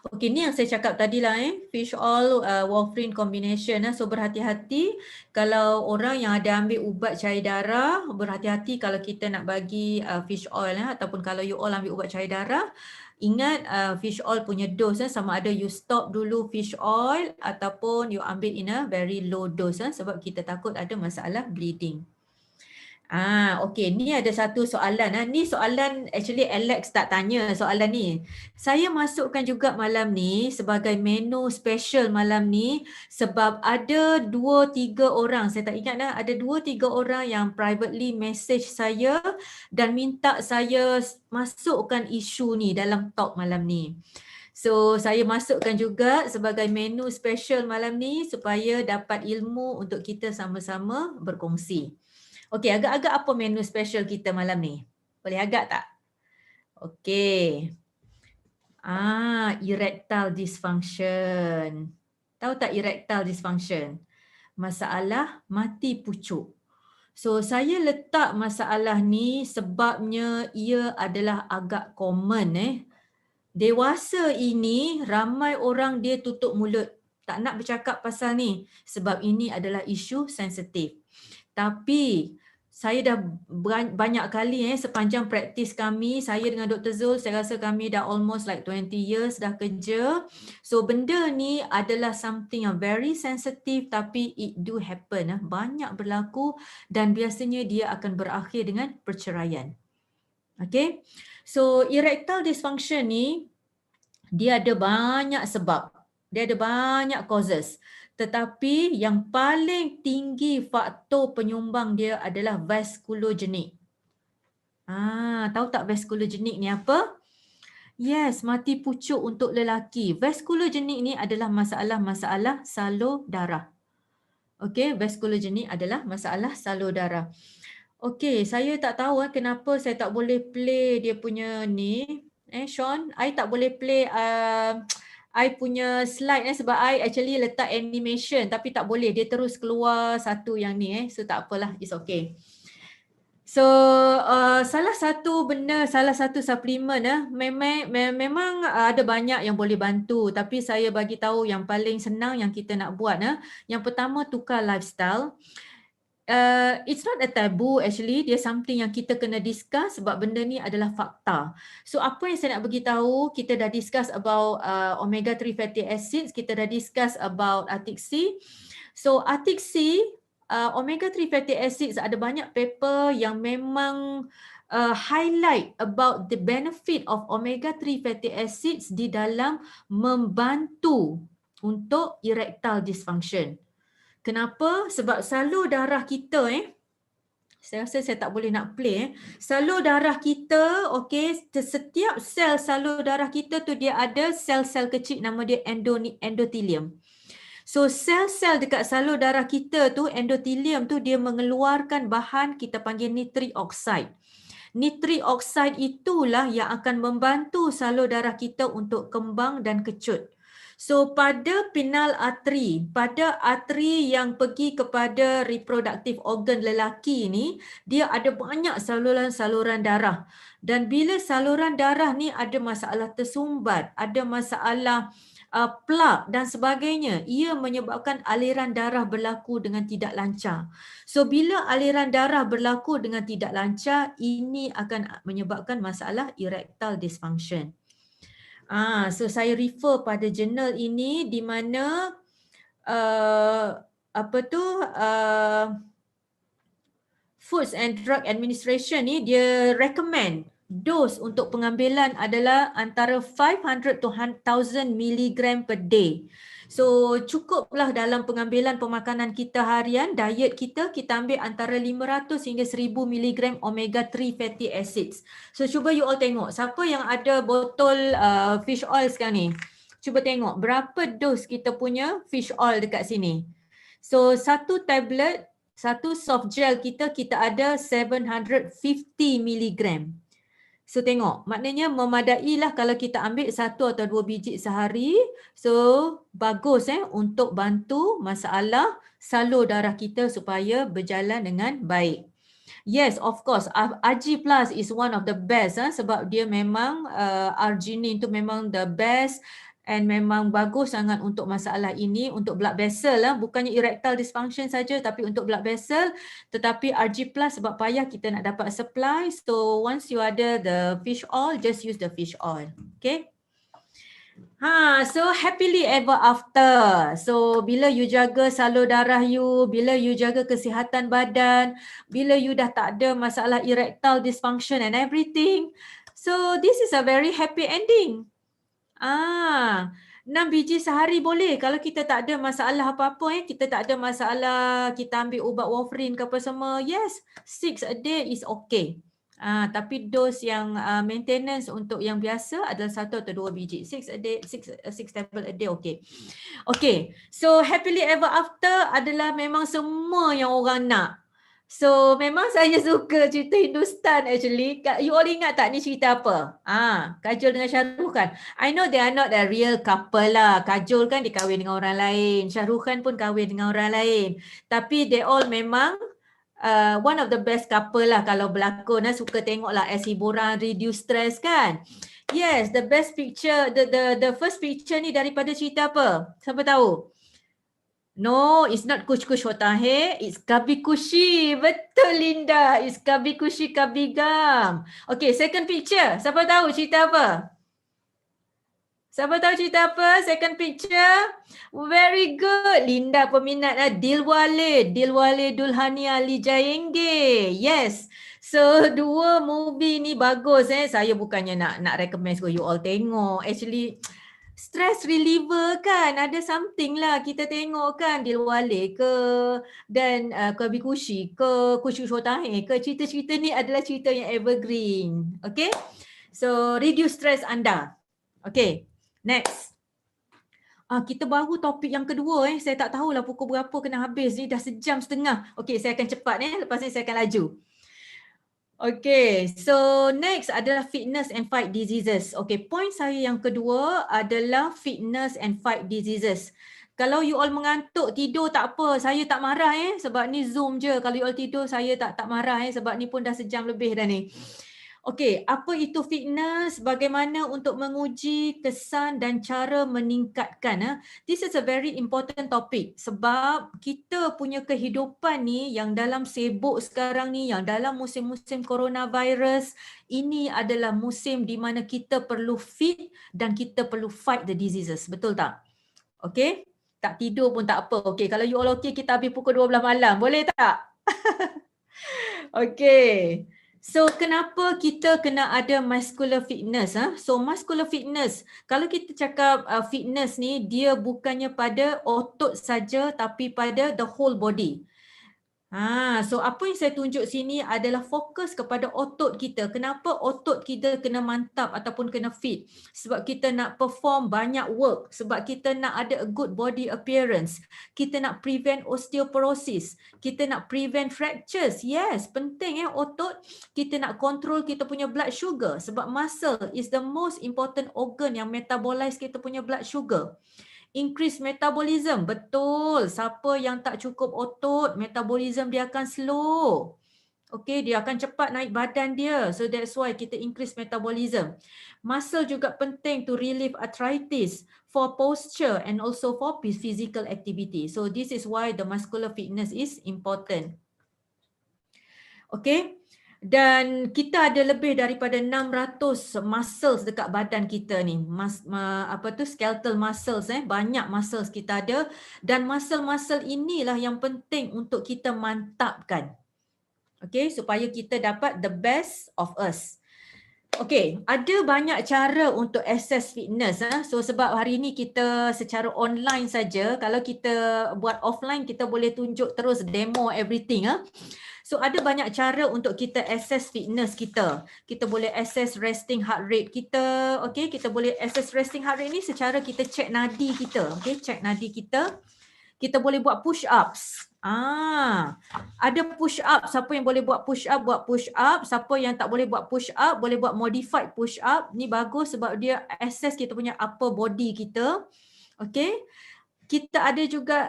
Okey, ni yang saya cakap tadi lah fish oil warfarin combination. So berhati-hati kalau orang yang ada ambil ubat cair darah, berhati-hati kalau kita nak bagi fish oil ataupun kalau you all ambil ubat cair darah, ingat fish oil punya dose sama ada you stop dulu fish oil ataupun you ambil in a very low dose sebab kita takut ada masalah bleeding. Okey, ni ada satu soalan. Ni soalan actually Alex tak tanya soalan ni. Saya masukkan juga malam ni sebagai menu special malam ni sebab ada 2-3 orang, saya tak ingat dah, ada 2-3 orang yang privately message saya dan minta saya masukkan isu ni dalam talk malam ni. So saya masukkan juga sebagai menu special malam ni supaya dapat ilmu untuk kita sama-sama berkongsi. Okey, agak-agak apa menu special kita malam ni? Boleh agak tak? Okey. Erectile dysfunction. Tahu tak erectile dysfunction? Masalah mati pucuk. So saya letak masalah ni sebabnya ia adalah agak common Dewasa ini ramai orang dia tutup mulut. Tak nak bercakap pasal ni sebab ini adalah isu sensitif. Tapi saya dah banyak kali sepanjang praktis kami, saya dengan Dr. Zul, saya rasa kami dah almost like 20 years dah kerja. So benda ni adalah something yang very sensitive tapi it do happen. Banyak berlaku dan biasanya dia akan berakhir dengan perceraian. Okay. So erectile dysfunction ni dia ada banyak sebab. Dia ada banyak causes. Tetapi yang paling tinggi faktor penyumbang dia adalah vaskulogenik. Tahu tak vaskulogenik ni apa? Yes, mati pucuk untuk lelaki. Vaskulogenik ni adalah masalah-masalah salur darah. Okey, vaskulogenik adalah masalah salur darah. Okey, saya tak tahu kenapa saya tak boleh play dia punya ni. Sean, I tak boleh play I punya slide sebab I actually letak animation tapi tak boleh, dia terus keluar satu yang ni so tak apalah, it's okay. So salah satu benda, salah satu suplemen memang ada banyak yang boleh bantu tapi saya bagi tahu yang paling senang yang kita nak buat yang pertama tukar lifestyle. It's not a taboo actually, dia something yang kita kena discuss sebab benda ni adalah fakta. So apa yang saya nak bagi tahu, kita dah discuss about omega 3 fatty acids, kita dah discuss about Atixi. So Atixi, omega 3 fatty acids ada banyak paper yang memang highlight about the benefit of omega 3 fatty acids di dalam membantu untuk erectile dysfunction. Kenapa? Sebab salur darah kita saya rasa saya tak boleh nak play salur darah kita, okey, setiap sel salur darah kita tu dia ada sel-sel kecil nama dia endothelium. So sel-sel dekat salur darah kita tu, endothelium tu dia mengeluarkan bahan kita panggil nitric oxide. Nitric oxide itulah yang akan membantu salur darah kita untuk kembang dan kecut. So pada penile artery, pada arteri yang pergi kepada reproductive organ lelaki ni, dia ada banyak saluran-saluran darah. Dan bila saluran darah ni ada masalah tersumbat, ada masalah plak dan sebagainya, ia menyebabkan aliran darah berlaku dengan tidak lancar. So bila aliran darah berlaku dengan tidak lancar, ini akan menyebabkan masalah erectile dysfunction. So saya refer pada jurnal ini di mana Foods and Drug Administration ni dia recommend dos untuk pengambilan adalah antara 500 to 1000 mg per day. So cukuplah dalam pengambilan pemakanan kita harian, diet kita ambil antara 500 hingga 1000 mg omega 3 fatty acids. So cuba you all tengok, siapa yang ada botol fish oil sekarang ni? Cuba tengok berapa dos kita punya fish oil dekat sini. So satu tablet, satu soft gel kita ada 750 mg. So tengok, maknanya memadailah kalau kita ambil 1 atau 2 biji sehari. So bagus untuk bantu masalah salur darah kita supaya berjalan dengan baik. Yes, of course, Argi Plus is one of the best sebab dia memang arginine tu memang the best and memang bagus sangat untuk masalah ini, untuk blood vessel bukannya erectile dysfunction saja tapi untuk blood vessel. Tetapi Argi Plus sebab payah kita nak dapat supply, so once you ada the fish oil, just use the fish oil. Okay. So happily ever after. So bila you jaga salur darah you, bila you jaga kesihatan badan, bila you dah tak ada masalah erectile dysfunction and everything, so this is a very happy ending. 6 biji sehari boleh kalau kita tak ada masalah apa-apa kita tak ada masalah, kita ambil ubat warfarin ke apa semua. Yes, 6 a day is okay. Tapi dos yang maintenance untuk yang biasa adalah 1 atau 2 biji. 6 a day, 6 tablet a day okay. Okay, so happily ever after adalah memang semua yang orang nak. So memang saya suka cerita Hindustan actually. You all ingat tak ni cerita apa? Kajol dengan Shah Rukh Khan. I know they are not a real couple lah. Kajol kan dia kahwin dengan orang lain. Shah Rukh Khan pun kahwin dengan orang lain. Tapi they all memang one of the best couple lah kalau berlakon. Suka tengok lah as hiburan, reduce stress kan. Yes, the best picture, the first picture ni daripada cerita apa? Siapa tahu? No, it's not Kuch Kuch Hota Hai, it's Kabhi Khushi. Betul Linda, it's Kabhi Khushi Kabhi Gham. Okay, second picture. Siapa tahu cerita apa? Siapa tahu cerita apa? Second picture. Very good. Linda peminat Dilwale Dulhania Le Jayenge. Yes. So dua movie ni bagus Saya bukannya nak recommend you all tengok. Actually stress reliever kan, ada something lah kita tengok kan, Dilwale ke dan Kabhi Khushi ke Kuch Kuch Hota Hai ke, cerita-cerita ni adalah cerita yang evergreen. Okay, so reduce stress anda. Okay, next. Kita baru topik yang kedua saya tak tahulah pukul berapa kena habis ni, dah 1.5 jam. Okay, saya akan cepat lepas ni saya akan laju. Okay, so next adalah fitness and fight diseases. Okay, point saya yang kedua adalah fitness and fight diseases. Kalau you all mengantuk, tidur tak apa, saya tak marah sebab ni Zoom je. Kalau you all tidur, saya tak marah sebab ni pun dah 1 jam lebih dah ni. Okay, apa itu fitness? Bagaimana untuk menguji kesan dan cara meningkatkan? This is a very important topic sebab kita punya kehidupan ni yang dalam sibuk sekarang ni, yang dalam musim-musim coronavirus, ini adalah musim di mana kita perlu fit dan kita perlu fight the diseases. Betul tak? Okay? Tak tidur pun tak apa. Okay, kalau you all okay, kita habis pukul 12 malam. Boleh tak? Okay. So kenapa kita kena ada muscular fitness? So muscular fitness, kalau kita cakap fitness ni, dia bukannya pada otot saja tapi pada the whole body. So apa yang saya tunjuk sini adalah fokus kepada otot kita. Kenapa otot kita kena mantap ataupun kena fit? Sebab kita nak perform banyak work, sebab kita nak ada a good body appearance. Kita nak prevent osteoporosis, kita nak prevent fractures. Yes, penting otot. Kita nak control kita punya blood sugar sebab muscle is the most important organ yang metabolize kita punya blood sugar. Increase metabolism, betul. Siapa yang tak cukup otot, metabolism dia akan slow. Okay, dia akan cepat naik badan dia. So that's why kita increase metabolism. Muscle juga penting to relieve arthritis, for posture and also for physical activity. So this is why the muscular fitness is important. Okay. Dan kita ada lebih daripada 600 muscles dekat badan kita ni. Skeletal muscles banyak muscles kita ada dan muscle-muscle inilah yang penting untuk kita mantapkan. Okay, supaya kita dapat the best of us. Okay, ada banyak cara untuk access fitness. So sebab hari ni kita secara online saja, kalau kita buat offline kita boleh tunjuk terus demo everything. So ada banyak cara untuk kita access fitness kita. Kita boleh access resting heart rate kita. Okay, kita boleh access resting heart rate ni secara kita check nadi kita. Okay, check nadi kita. Kita boleh buat push ups. Ada push up. Siapa yang boleh buat push up, buat push up. Siapa yang tak boleh buat push up, boleh buat modified push up. Ni bagus sebab dia access kita punya upper body kita. Okay. Kita ada juga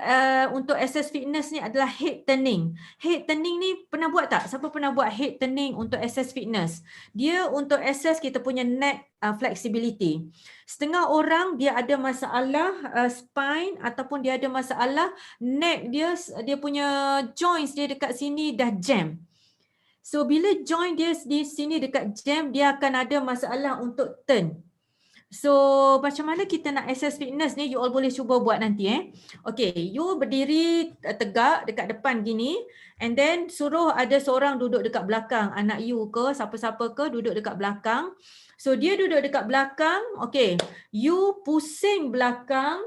untuk access fitness ni adalah head turning. Head turning ni pernah buat tak? Siapa pernah buat head turning untuk access fitness? Dia untuk access kita punya neck flexibility. Setengah orang dia ada masalah spine ataupun dia ada masalah neck dia punya joints dia dekat sini dah jam. So bila joint dia di sini dekat jam, dia akan ada masalah untuk turn. So macam mana kita nak access fitness ni, you all boleh cuba buat nanti Okay, you berdiri tegak dekat depan gini and then suruh ada seorang duduk dekat belakang, anak you ke, siapa-siapa ke duduk dekat belakang. So dia duduk dekat belakang, okay, you pusing belakang,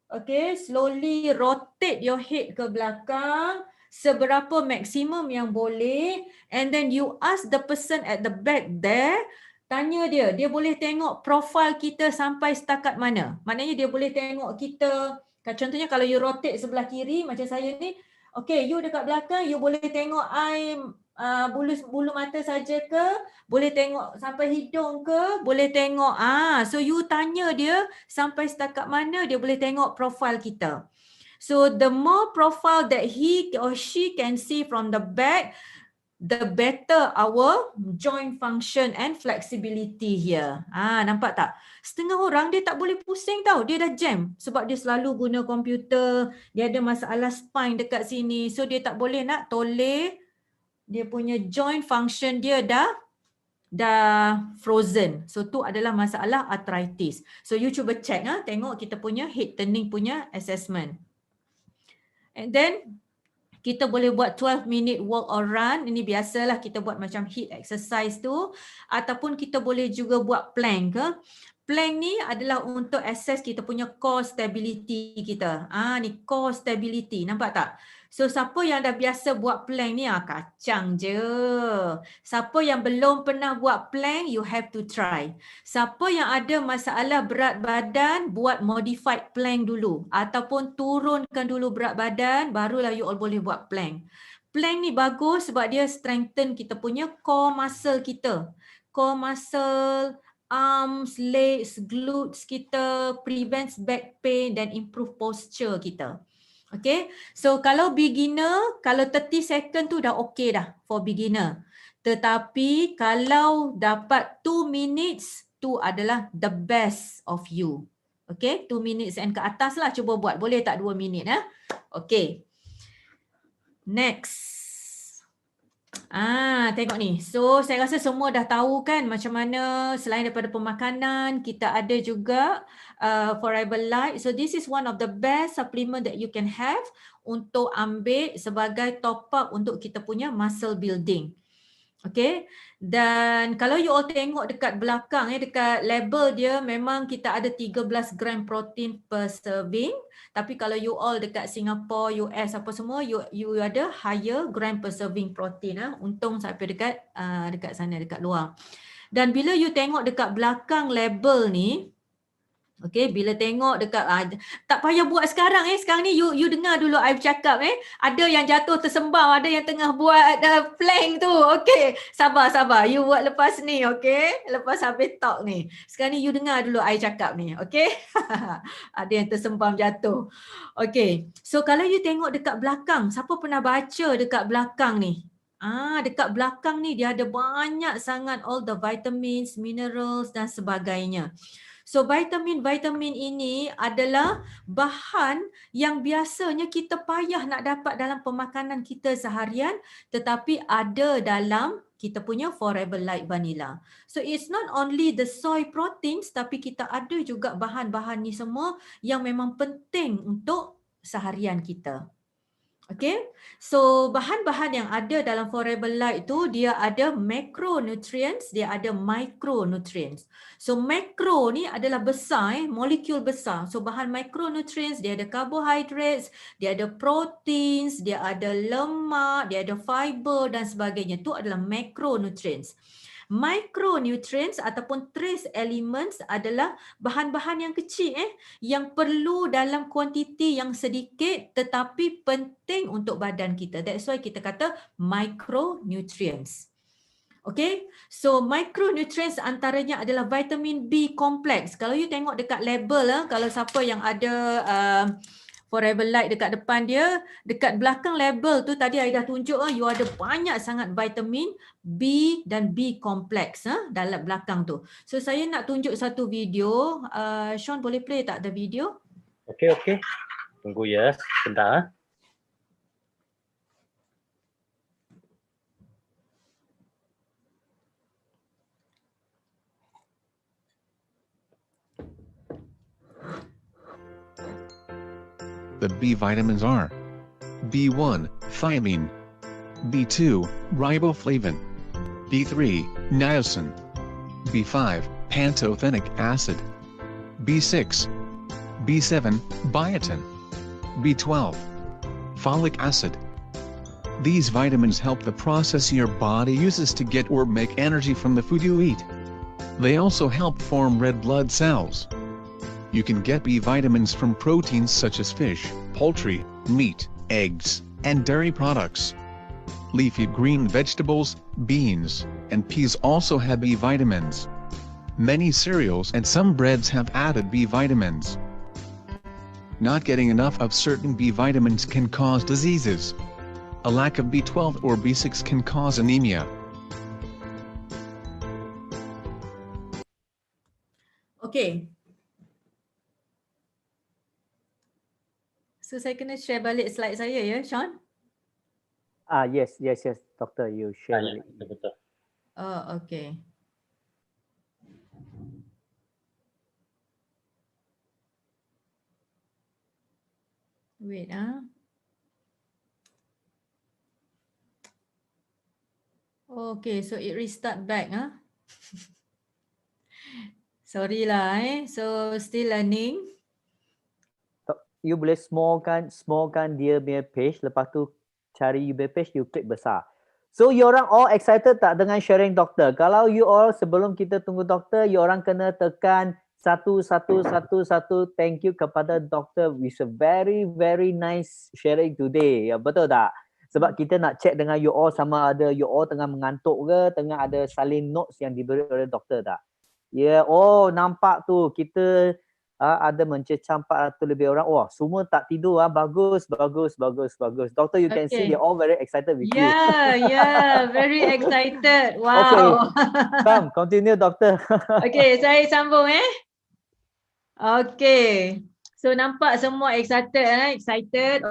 okay, slowly rotate your head ke belakang seberapa maksimum yang boleh and then you ask the person at the back there, tanya dia boleh tengok profil kita sampai setakat mana. Maknanya dia boleh tengok kita, contohnya kalau you rotate sebelah kiri macam saya ni, okay, you dekat belakang, you boleh tengok I bulu mata saja ke, boleh tengok sampai hidung ke, boleh tengok, so you tanya dia sampai setakat mana dia boleh tengok profil kita. So the more profile that he or she can see from the back, the better our joint function and flexibility here. Nampak tak? Setengah orang dia tak boleh pusing tau. Dia dah jam sebab dia selalu guna komputer. Dia ada masalah spine dekat sini. So dia tak boleh nak toleh. Dia punya joint function dia dah frozen. So tu adalah masalah arthritis. So you cuba check tengok kita punya head turning punya assessment. And then kita boleh buat 12-minute walk or run. Ini biasalah kita buat macam HIIT exercise tu. Ataupun kita boleh juga buat plank ke. Plank ni adalah untuk access kita punya core stability kita. Ni core stability. Nampak tak? So siapa yang dah biasa buat plank ni kacang je. Siapa yang belum pernah buat plank, you have to try. Siapa yang ada masalah berat badan, buat modified plank dulu. Ataupun turunkan dulu berat badan, barulah you all boleh buat plank. Plank ni bagus sebab dia strengthen kita punya core muscle kita. Core muscle, arms, legs, glutes kita, prevents back pain dan improve posture kita. Okay, so kalau beginner, kalau 30 second tu dah okay dah for beginner. Tetapi kalau dapat 2 minutes, tu adalah the best of you. Okay, 2 minutes and ke atas lah cuba buat. Boleh tak 2 minit Okay. Next. Tengok ni. So saya rasa semua dah tahu kan macam mana selain daripada pemakanan, kita ada juga Forever Light. So this is one of the best supplement that you can have untuk ambil sebagai top up untuk kita punya muscle building. Okay, dan kalau you all tengok dekat belakang dekat label dia memang kita ada 13 gram protein per serving, tapi kalau you all dekat Singapore, US apa semua you ada higher gram per serving protein untung sampai dekat sana dekat luar. Dan bila you tengok dekat belakang label ni, okay, bila tengok dekat tak payah buat sekarang sekarang ni you dengar dulu I cakap ada yang jatuh tersembam, ada yang tengah buat plank tu. Okay, sabar you buat lepas ni, okay, lepas habis talk ni. Sekarang ni you dengar dulu I cakap ni, okay. Ada yang tersembam jatuh. Okay, so kalau you tengok dekat belakang, siapa pernah baca dekat belakang ni? Dekat belakang ni dia ada banyak sangat all the vitamins, minerals dan sebagainya. So vitamin ini adalah bahan yang biasanya kita payah nak dapat dalam pemakanan kita seharian, tetapi ada dalam kita punya Forever Light Vanilla. So it's not only the soy proteins, tapi kita ada juga bahan-bahan ni semua yang memang penting untuk seharian kita. Okay, so bahan-bahan yang ada dalam Forever Light tu dia ada macronutrients, dia ada micronutrients. So macro ni adalah besar, molekul besar. So bahan micronutrients dia ada carbohydrates, dia ada proteins, dia ada lemak, dia ada fiber dan sebagainya. Tu adalah macronutrients. Micronutrients ataupun trace elements adalah bahan-bahan yang kecil yang perlu dalam kuantiti yang sedikit tetapi penting untuk badan kita. That's why kita kata micronutrients. Okay, so micronutrients antaranya adalah vitamin B complex. Kalau you tengok dekat label, kalau siapa yang ada Forever Light dekat depan dia, dekat belakang label tu tadi I dah tunjuk you ada banyak sangat vitamin B dan B complex dalam belakang tu. So saya nak tunjuk satu video. Sean boleh play tak the video?
Okey. Tunggu ya, sebentar.
The B vitamins are B1, thiamine, B2, riboflavin, B3, niacin, B5, pantothenic acid, B6, B7, biotin, B12, folic acid. These vitamins help the process your body uses to get or make energy from the food you eat. They also help form red blood cells. You can get B vitamins from proteins such as fish, poultry, meat, eggs, and dairy products. Leafy green vegetables, beans, and peas also have B vitamins. Many cereals and some breads have added B vitamins. Not getting enough of certain B vitamins can cause diseases. A lack of B12 or B6 can cause anemia.
Okay. So saya kena share balik slide saya ya, Sean?
Yes, doctor, you share.
Betul.
Oh, okay. Wait Okay, so it restart back Sorry lah So still learning.
You boleh smallkan dia punya page, lepas tu cari you punya page, you klik besar. So you orang all excited tak dengan sharing doktor? Kalau you all sebelum kita tunggu doktor, you orang kena tekan 1111. Thank you kepada doktor with a very very nice sharing today. Ya, betul tak? Sebab kita nak check dengan you all sama ada you all tengah mengantuk ke, tengah ada salin notes yang diberi oleh doktor tak? Ya, nampak tu kita ada mencecah 400 lebih orang. Semua tak tidur. Bagus. Doctor, you can see they're all very excited with you.
Yeah, very excited. Wow.
Okay, come, continue, doctor.
Okay, saya sambung Okay. So nampak semua excited.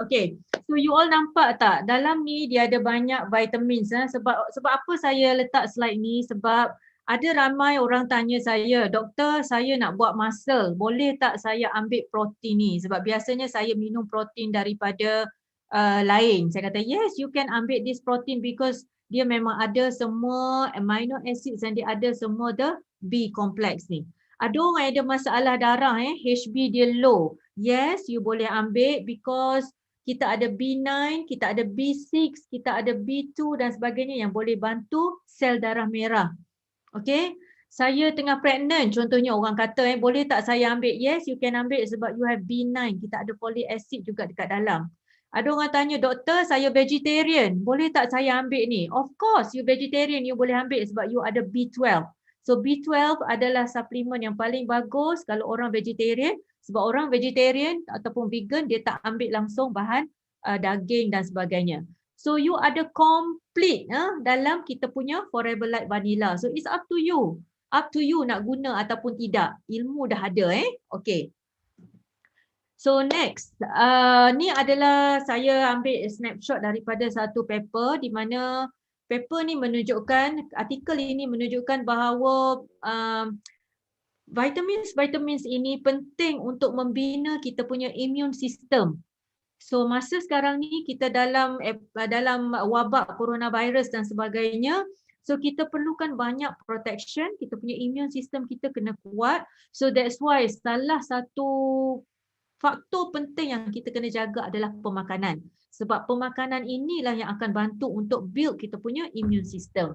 Okay. So you all nampak tak? Dalam ni dia ada banyak vitamins. Sebab apa saya letak slide ni? Sebab ada ramai orang tanya saya, doktor saya nak buat muscle, boleh tak saya ambil protein ni? Sebab biasanya saya minum protein daripada lain. Saya kata yes, you can ambil this protein because dia memang ada semua amino acids dan dia ada semua the B complex ni. Ada orang yang ada masalah darah HB dia low. Yes, you boleh ambil because kita ada B9, kita ada B6, kita ada B2 dan sebagainya yang boleh bantu sel darah merah. Okay, saya tengah pregnant contohnya orang kata boleh tak saya ambil? Yes, you can ambil sebab you have B9, kita ada folic acid juga dekat dalam. Ada orang tanya, doktor saya vegetarian, boleh tak saya ambil ni? Of course, you vegetarian, you boleh ambil sebab you ada B12. So B12 adalah suplemen yang paling bagus kalau orang vegetarian, sebab orang vegetarian ataupun vegan dia tak ambil langsung bahan daging dan sebagainya. So you ada complete dalam kita punya Forever Light Vanilla. So it's up to you. Up to you nak guna ataupun tidak. Ilmu dah ada Okay. So next, ni adalah saya ambil snapshot daripada satu paper di mana paper ni menunjukkan, artikel ini menunjukkan bahawa vitamins ini penting untuk membina kita punya immune system. So masa sekarang ni kita dalam wabak coronavirus dan sebagainya, so kita perlukan banyak protection, kita punya immune system kita kena kuat. So that's why salah satu faktor penting yang kita kena jaga adalah pemakanan. Sebab pemakanan inilah yang akan bantu untuk build kita punya immune system.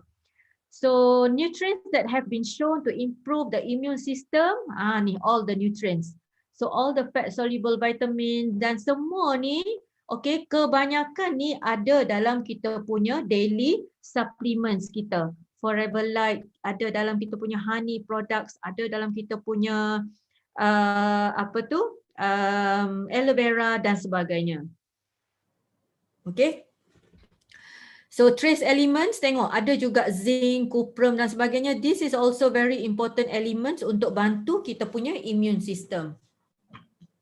So nutrients that have been shown to improve the immune system, ni all the nutrients. So all the fat soluble vitamin dan semua ni, okay, kebanyakan ni ada dalam kita punya daily supplements kita. Forever Light ada dalam kita punya honey products, ada dalam kita punya aloe vera dan sebagainya. Okay. So trace elements, tengok ada juga zinc, cuprum dan sebagainya. This is also very important elements untuk bantu kita punya immune system.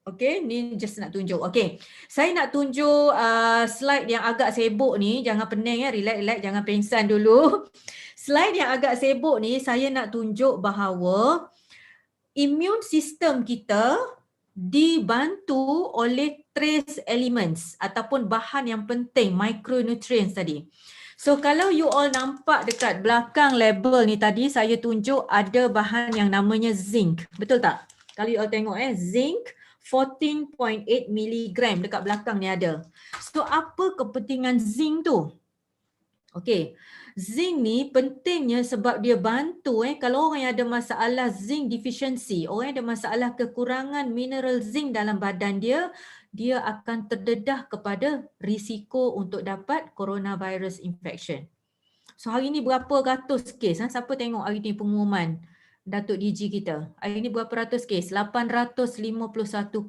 Okay, ni just nak tunjuk. Okay, saya nak tunjuk slide yang agak sibuk ni. Jangan pening ya, relax, jangan pingsan dulu. Slide yang agak sibuk ni, saya nak tunjuk bahawa immune system kita dibantu oleh trace elements ataupun bahan yang penting, micronutrients tadi. So kalau you all nampak dekat belakang label ni tadi, saya tunjuk ada bahan yang namanya zinc. Betul tak? Kalau you all tengok zinc 14.8 mg dekat belakang ni ada. So apa kepentingan zinc tu? Okay, zinc ni pentingnya sebab dia bantu kalau orang yang ada masalah zinc deficiency, orang yang ada masalah kekurangan mineral zinc dalam badan dia, dia akan terdedah kepada risiko untuk dapat coronavirus infection. So hari ni berapa ratus kes? Siapa tengok hari ni pengumuman Datuk DG kita? Hari ni berapa ratus kes? 851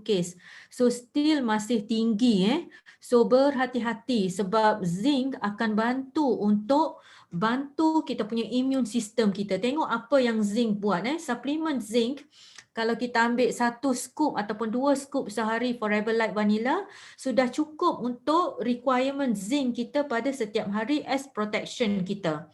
kes. So still masih tinggi So berhati-hati sebab zinc akan bantu untuk bantu kita punya immune system kita. Tengok apa yang zinc buat Supplement zinc, kalau kita ambil 1 scoop ataupun 2 scoop sehari Forever Light Vanilla, sudah cukup untuk requirement zinc kita pada setiap hari as protection kita.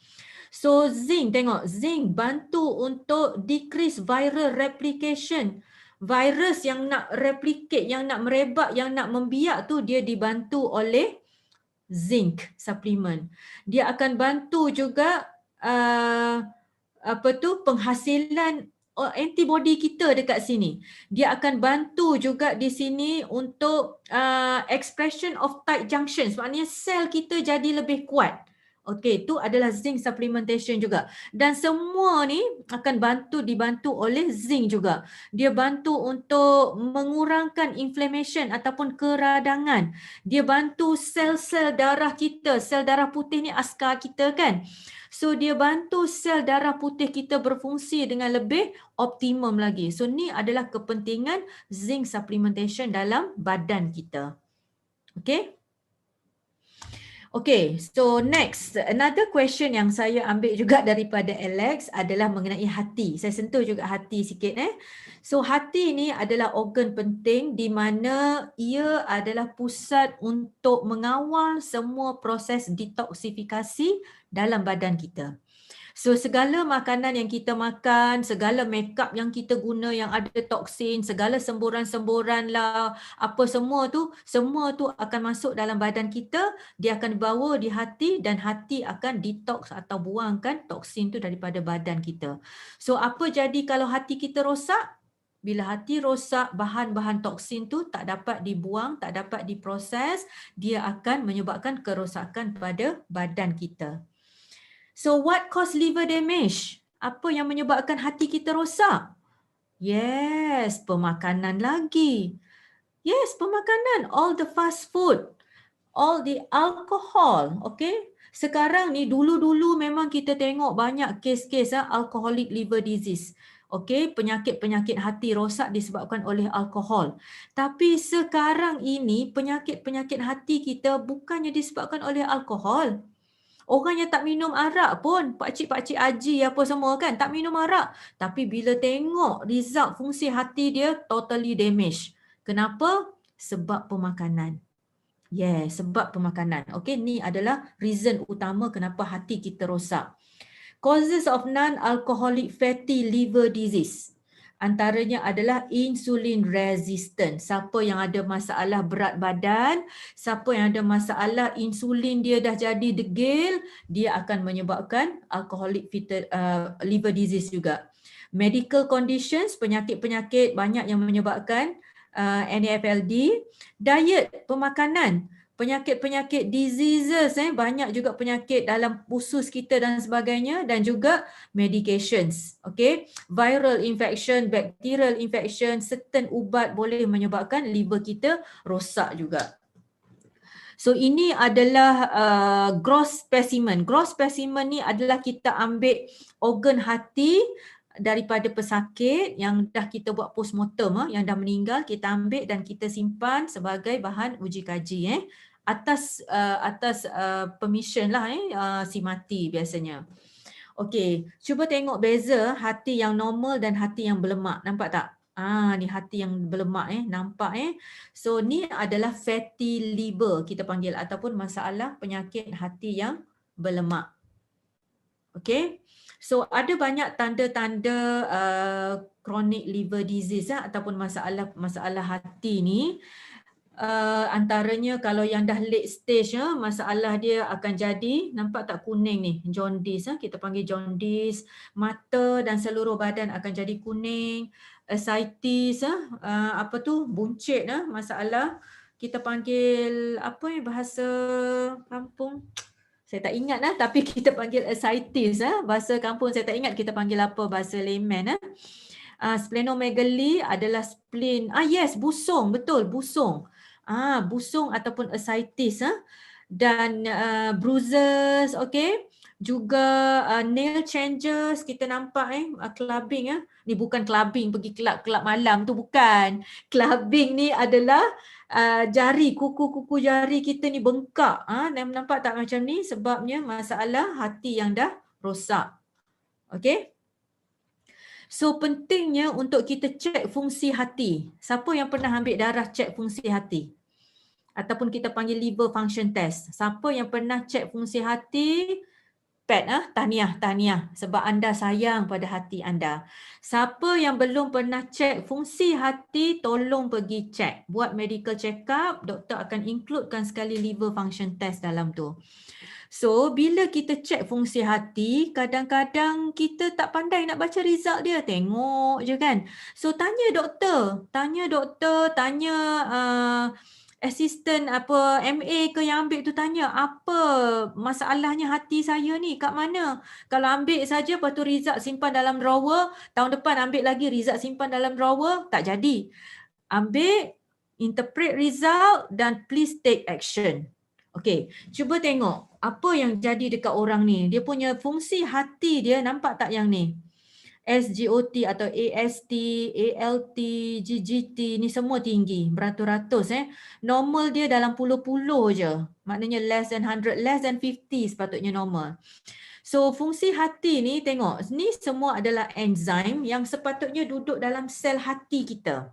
So zinc, tengok, zinc bantu untuk decrease viral replication. Virus yang nak replicate, yang nak merebak, yang nak membiak tu dia dibantu oleh zinc supplement. Dia akan bantu juga penghasilan antibody kita dekat sini. Dia akan bantu juga di sini untuk expression of tight junctions. Maknanya sel kita jadi lebih kuat. Okey, itu adalah zinc supplementation juga. Dan semua ni akan dibantu oleh zinc juga. Dia bantu untuk mengurangkan inflammation ataupun keradangan. Dia bantu sel-sel darah kita. Sel darah putih ni askar kita kan. So dia bantu sel darah putih kita berfungsi dengan lebih optimum lagi. So ni adalah kepentingan zinc supplementation dalam badan kita. Okay. Okay, so next, another question yang saya ambil juga daripada Alex adalah mengenai hati. Saya sentuh juga hati sikit. So hati ni adalah organ penting di mana ia adalah pusat untuk mengawal semua proses detoksifikasi dalam badan kita. So segala makanan yang kita makan, segala makeup yang kita guna yang ada toksin, segala semburan-semburan lah, apa semua tu akan masuk dalam badan kita, dia akan dibawa di hati dan hati akan detox atau buangkan toksin tu daripada badan kita. So apa jadi kalau hati kita rosak? Bila hati rosak, bahan-bahan toksin tu tak dapat dibuang, tak dapat diproses, dia akan menyebabkan kerosakan pada badan kita. So what cause liver damage? Apa yang menyebabkan hati kita rosak? Yes, pemakanan lagi. Yes, pemakanan. All the fast food. All the alcohol. Okay. Sekarang ni dulu-dulu memang kita tengok banyak kes-kes alcoholic liver disease. Okay, penyakit-penyakit hati rosak disebabkan oleh alkohol. Tapi sekarang ini penyakit-penyakit hati kita bukannya disebabkan oleh alkohol. Orang yang tak minum arak pun, pakcik-pakcik haji apa semua kan, tak minum arak. Tapi bila tengok result fungsi hati dia totally damaged. Kenapa? Sebab pemakanan. Yes, sebab pemakanan. Okay, ni adalah reason utama kenapa hati kita rosak. Causes of non-alcoholic fatty liver disease. Antaranya adalah insulin resistant. Siapa yang ada masalah berat badan, siapa yang ada masalah insulin dia dah jadi degil, dia akan menyebabkan alcoholic liver disease juga. Medical conditions, penyakit-penyakit banyak yang menyebabkan NAFLD. Diet, pemakanan, penyakit-penyakit diseases, banyak juga penyakit dalam usus kita dan sebagainya, dan juga medications. Okay, viral infection, bacterial infection, certain ubat boleh menyebabkan liver kita rosak juga. So ini adalah gross specimen. Gross specimen ni adalah kita ambil organ hati daripada pesakit yang dah kita buat postmortem, yang dah meninggal, kita ambil dan kita simpan sebagai bahan uji kaji atas permission lah si mati biasanya. Okey, cuba tengok beza hati yang normal dan hati yang berlemak. Nampak tak? Ni hati yang berlemak nampak So ni adalah fatty liver kita panggil, ataupun masalah penyakit hati yang berlemak. Okey. So ada banyak tanda-tanda chronic liver disease ataupun masalah hati ni. Antaranya kalau yang dah late stage, masalah dia akan jadi, nampak tak kuning ni, jaundice, kita panggil jaundice, mata dan seluruh badan akan jadi kuning, ascites, buncit, masalah kita panggil apa bahasa kampung, saya tak ingat tapi kita panggil ascites, bahasa kampung saya tak ingat kita panggil apa bahasa layman. Splenomegaly adalah spleen, yes, busung, betul, busung. Busung ataupun ascites, dan bruises, okay. Juga nail changes, kita nampak clubbing, ni bukan clubbing pergi kelab malam tu, bukan. Clubbing ni adalah jari, kuku jari kita ni bengkak, nampak tak macam ni, sebabnya masalah hati yang dah rosak. Okay. So pentingnya untuk kita cek fungsi hati. Siapa yang pernah ambil darah cek fungsi hati? Ataupun kita panggil liver function test. Siapa yang pernah cek fungsi hati? PET, tahniah. Sebab anda sayang pada hati anda. Siapa yang belum pernah cek fungsi hati, tolong pergi cek. Buat medical check up, doktor akan includekan sekali liver function test dalam tu. So, bila kita cek fungsi hati, kadang-kadang kita tak pandai nak baca result dia. Tengok je kan. So, tanya doktor, tanya assistant MA ke yang ambil tu, tanya apa masalahnya hati saya ni, kat mana. Kalau ambil saja lepas tu result simpan dalam drawer, tahun depan ambil lagi result simpan dalam drawer, tak jadi. Ambil, interpret result dan please take action. Okey, cuba tengok apa yang jadi dekat orang ni. Dia punya fungsi hati dia, nampak tak yang ni? SGOT atau AST, ALT, GGT ni semua tinggi, beratus-ratus. Normal dia dalam puluh-puluh je. Maknanya less than 100, less than 50 sepatutnya normal. So fungsi hati ni, tengok, ni semua adalah enzim yang sepatutnya duduk dalam sel hati kita.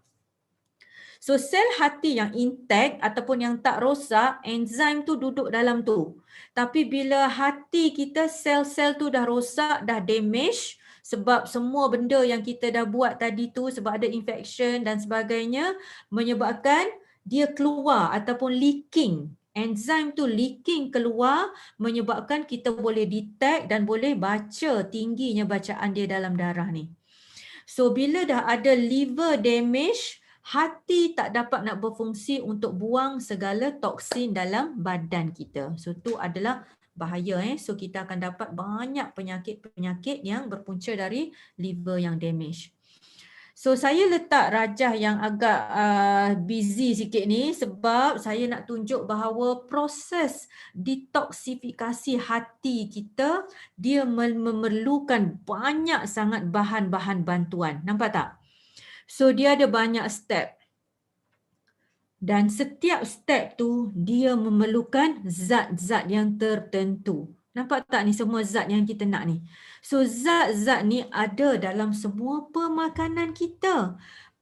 So sel hati yang intact ataupun yang tak rosak, enzim tu duduk dalam tu. Tapi bila hati kita, sel-sel tu dah rosak, dah damage, sebab semua benda yang kita dah buat tadi tu, sebab ada infection dan sebagainya, menyebabkan dia keluar ataupun leaking. Enzim tu leaking keluar, menyebabkan kita boleh detect dan boleh baca tingginya bacaan dia dalam darah ni. So bila dah ada liver damage, hati tak dapat nak berfungsi untuk buang segala toksin dalam badan kita. So tu adalah bahaya. So kita akan dapat banyak penyakit-penyakit yang berpunca dari liver yang damage. So saya letak rajah yang agak busy sikit ni sebab saya nak tunjuk bahawa proses detoksifikasi hati kita, dia memerlukan banyak sangat bahan-bahan bantuan. Nampak tak? So dia ada banyak step. Dan setiap step tu dia memerlukan zat-zat yang tertentu. Nampak tak ni semua zat yang kita nak ni? So zat-zat ni ada dalam semua pemakanan kita.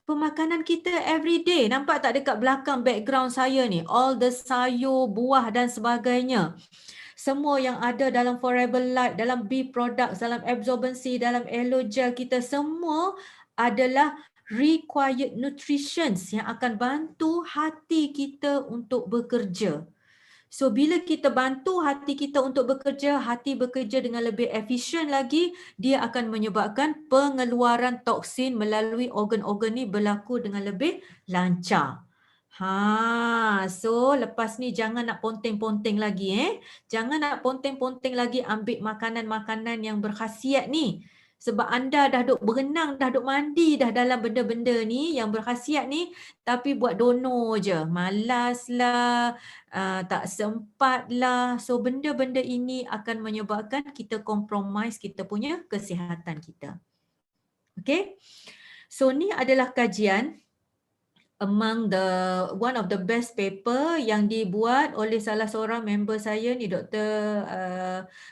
Pemakanan kita everyday. Nampak tak dekat belakang background saya ni? All the sayur, buah dan sebagainya. Semua yang ada dalam Forever Light, dalam B products, dalam absorbency, dalam Elogel kita, semua adalah required nutritions yang akan bantu hati kita untuk bekerja. So bila kita bantu hati kita untuk bekerja, hati bekerja dengan lebih efisien lagi, dia akan menyebabkan pengeluaran toksin melalui organ-organ ni berlaku dengan lebih lancar. So lepas ni jangan nak ponteng-ponteng lagi Jangan nak ponteng-ponteng lagi ambil makanan-makanan yang berkhasiat ni. Sebab anda dah duk berenang, dah duk mandi dah dalam benda-benda ni yang berkhasiat ni, tapi buat dono je. Malas lah, tak sempat lah. So benda-benda ini akan menyebabkan kita compromise kita punya kesihatan kita. Okay. So ni adalah kajian among the one of the best paper yang dibuat oleh salah seorang member saya ni, Dr.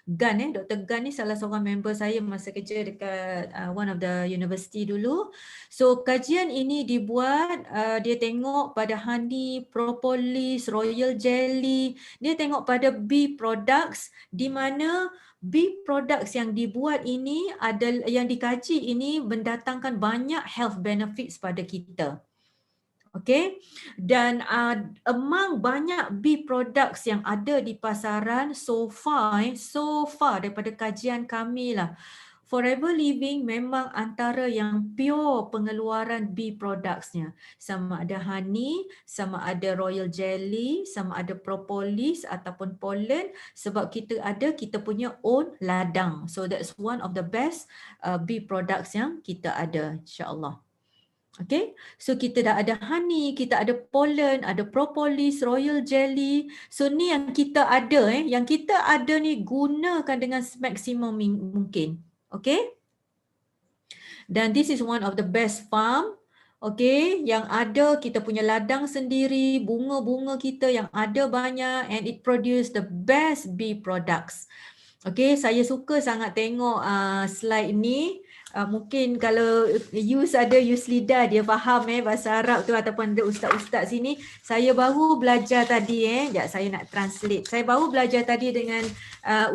Gan. Dr. Gan ni salah seorang member saya masa kerja dekat one of the university dulu. So kajian ini dibuat, dia tengok pada honey, propolis, royal jelly, dia tengok pada bee products, di mana bee products yang dibuat ini adalah, yang dikaji ini mendatangkan banyak health benefits pada kita. Okay, dan among banyak bee products yang ada di pasaran so far daripada kajian kami lah, Forever Living memang antara yang pure pengeluaran bee productsnya. Sama ada honey, sama ada royal jelly, sama ada propolis ataupun pollen, sebab kita punya own ladang. So that's one of the best bee products yang kita ada, insyaAllah. Okay, so kita dah ada honey, kita ada pollen, ada propolis, royal jelly. So ni yang kita ada yang kita ada ni gunakan dengan maksimum mungkin. Okay, dan this is one of the best farm. Okay, yang ada kita punya ladang sendiri, bunga-bunga kita yang ada banyak, and it produce the best bee products. Okay, saya suka sangat tengok slide ni. Mungkin kalau ada Yuslida, dia faham bahasa Arab tu, ataupun ada ustaz-ustaz sini. Saya baru belajar tadi sekejap saya nak translate. Saya baru belajar tadi dengan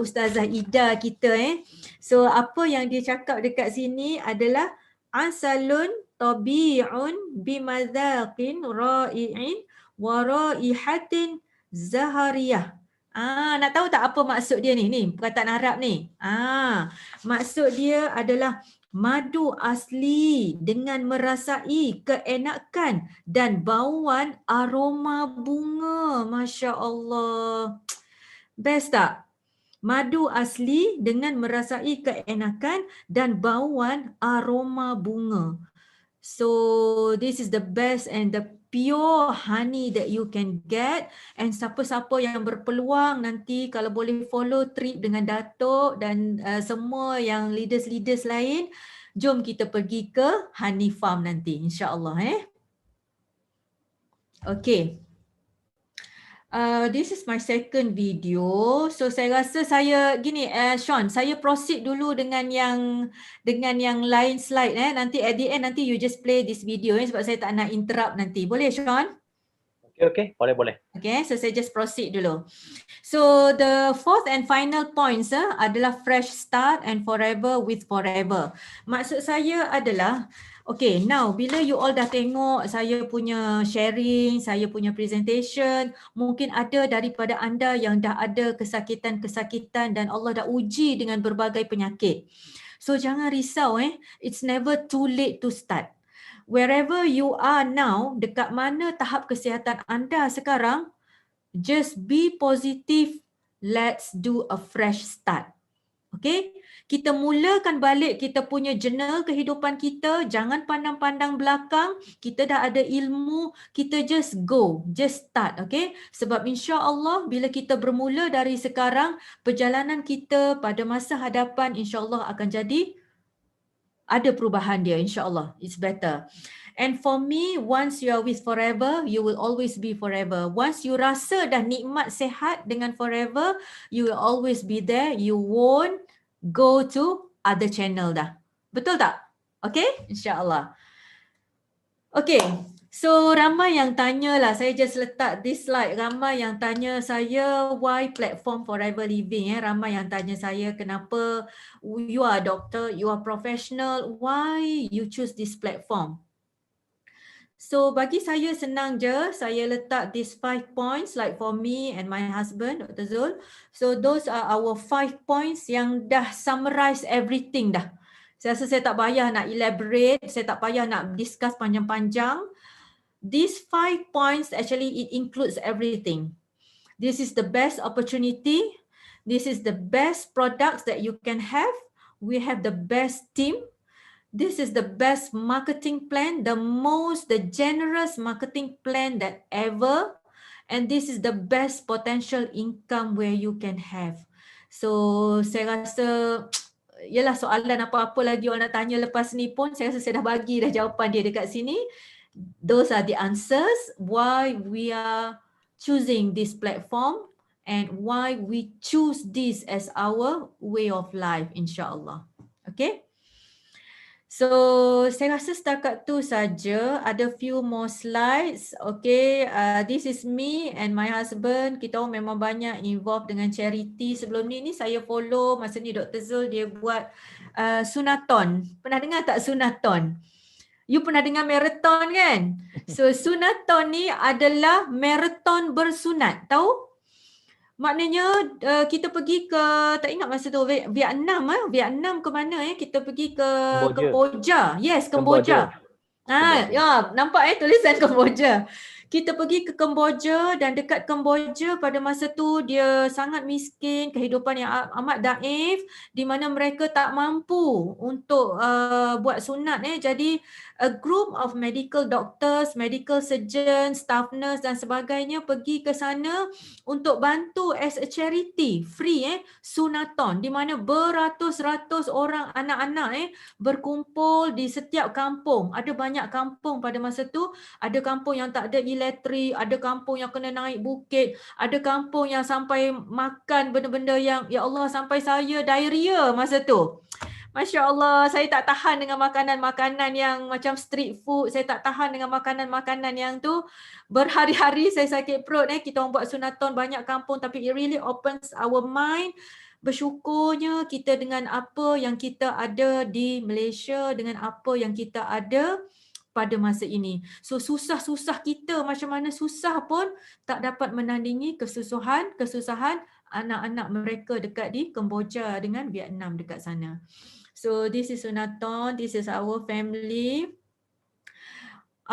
Ustazah Ida kita So apa yang dia cakap dekat sini adalah asalun tabi'un bimadaqin ra'i'in wa ra'ihatin zahariyah. Nak tahu tak apa maksud dia ni? Ni perkataan Arab ni. Maksud dia adalah madu asli dengan merasai keenakan dan bauan aroma bunga. Masya Allah. Best tak? Madu asli dengan merasai keenakan dan bauan aroma bunga. So this is the best and the pure honey that you can get. And siapa-siapa yang berpeluang nanti kalau boleh follow trip dengan Datuk dan semua yang leaders-leaders lain, jom kita pergi ke honey farm nanti, insya-Allah Okay. This is my second video. So saya rasa saya gini, Sean, saya proceed dulu dengan yang lain slide Nanti at the end nanti you just play this video sebab saya tak nak interrupt nanti. Boleh Sean?
Okay, boleh.
Okay, so saya just proceed dulu. So the fourth and final points adalah fresh start and forever with forever. Maksud saya adalah, okay, now bila you all dah tengok saya punya sharing, saya punya presentation, mungkin ada daripada anda yang dah ada kesakitan-kesakitan dan Allah dah uji dengan berbagai penyakit. So jangan risau it's never too late to start. Wherever you are now, dekat mana tahap kesihatan anda sekarang, just be positive, let's do a fresh start. Okay? Kita mulakan balik kita punya journal kehidupan kita, jangan pandang-pandang belakang, kita dah ada ilmu, kita just go, just start, okay? Sebab insya-Allah bila kita bermula dari sekarang, perjalanan kita pada masa hadapan insya-Allah akan jadi ada perubahan dia, insya-Allah, it's better. And for me, once you are with forever, you will always be forever. Once you rasa dah nikmat sehat dengan forever, you will always be there, you won't go to other channel dah. Betul tak? Okay? InsyaAllah. Okay. So ramai yang tanya lah, saya just letak this slide, ramai yang tanya saya why platform Forever Living ramai yang tanya saya kenapa you are doctor, you are professional, why you choose this platform. So bagi saya senang je, saya letak these 5 points like for me and my husband Dr. Zul. So those are our 5 points yang dah summarize everything dah. Saya rasa saya tak payah nak elaborate, saya tak payah nak discuss panjang-panjang. These 5 points actually it includes everything. This is the best opportunity. This is the best products that you can have. We have the best team. This is the best marketing plan, the generous marketing plan that ever. And this is the best potential income where you can have. So saya rasa yalah soalan apa-apa lagi orang nak tanya lepas ni pun saya rasa saya dah bagi dah jawapan dia dekat sini. Those are the answers why we are choosing this platform and why we choose this as our way of life, insyaAllah. Okay. So saya rasa setakat tu saja. Ada few more slides. Okay, this is me and my husband. Kita orang memang banyak involved dengan charity. Sebelum ni saya follow masa ni Dr. Zul dia buat sunaton. Pernah dengar tak sunaton? You pernah dengar marathon kan? So sunaton ni adalah marathon bersunat. Tahu? Maknanya kita pergi ke, tak ingat masa tu Vietnam Vietnam ke mana kita pergi ke Kemboja. Yes, Kemboja. Ya, nampak tulisan Kemboja. Kita pergi ke Kemboja dan dekat Kemboja pada masa tu dia sangat miskin, kehidupan yang amat daif di mana mereka tak mampu untuk buat sunat Jadi a group of medical doctors, medical surgeons, staff nurse dan sebagainya pergi ke sana untuk bantu as a charity, free sunaton di mana beratus-ratus orang anak-anak berkumpul di setiap kampung. Ada banyak kampung pada masa tu, ada kampung yang tak ada elektrik, ada kampung yang kena naik bukit, ada kampung yang sampai makan benda-benda yang ya Allah sampai saya diarrhea masa tu. Masya Allah, saya tak tahan dengan makanan-makanan yang macam street food. Saya tak tahan dengan makanan-makanan yang tu. Berhari-hari saya sakit perut. Kita orang buat sunaton banyak kampung tapi it really opens our mind. Bersyukurnya kita dengan apa yang kita ada di Malaysia, dengan apa yang kita ada pada masa ini. So susah-susah kita macam mana susah pun tak dapat menandingi kesusahan anak-anak mereka dekat di Kemboja dengan Vietnam dekat sana. So this is sunaton, this is our family.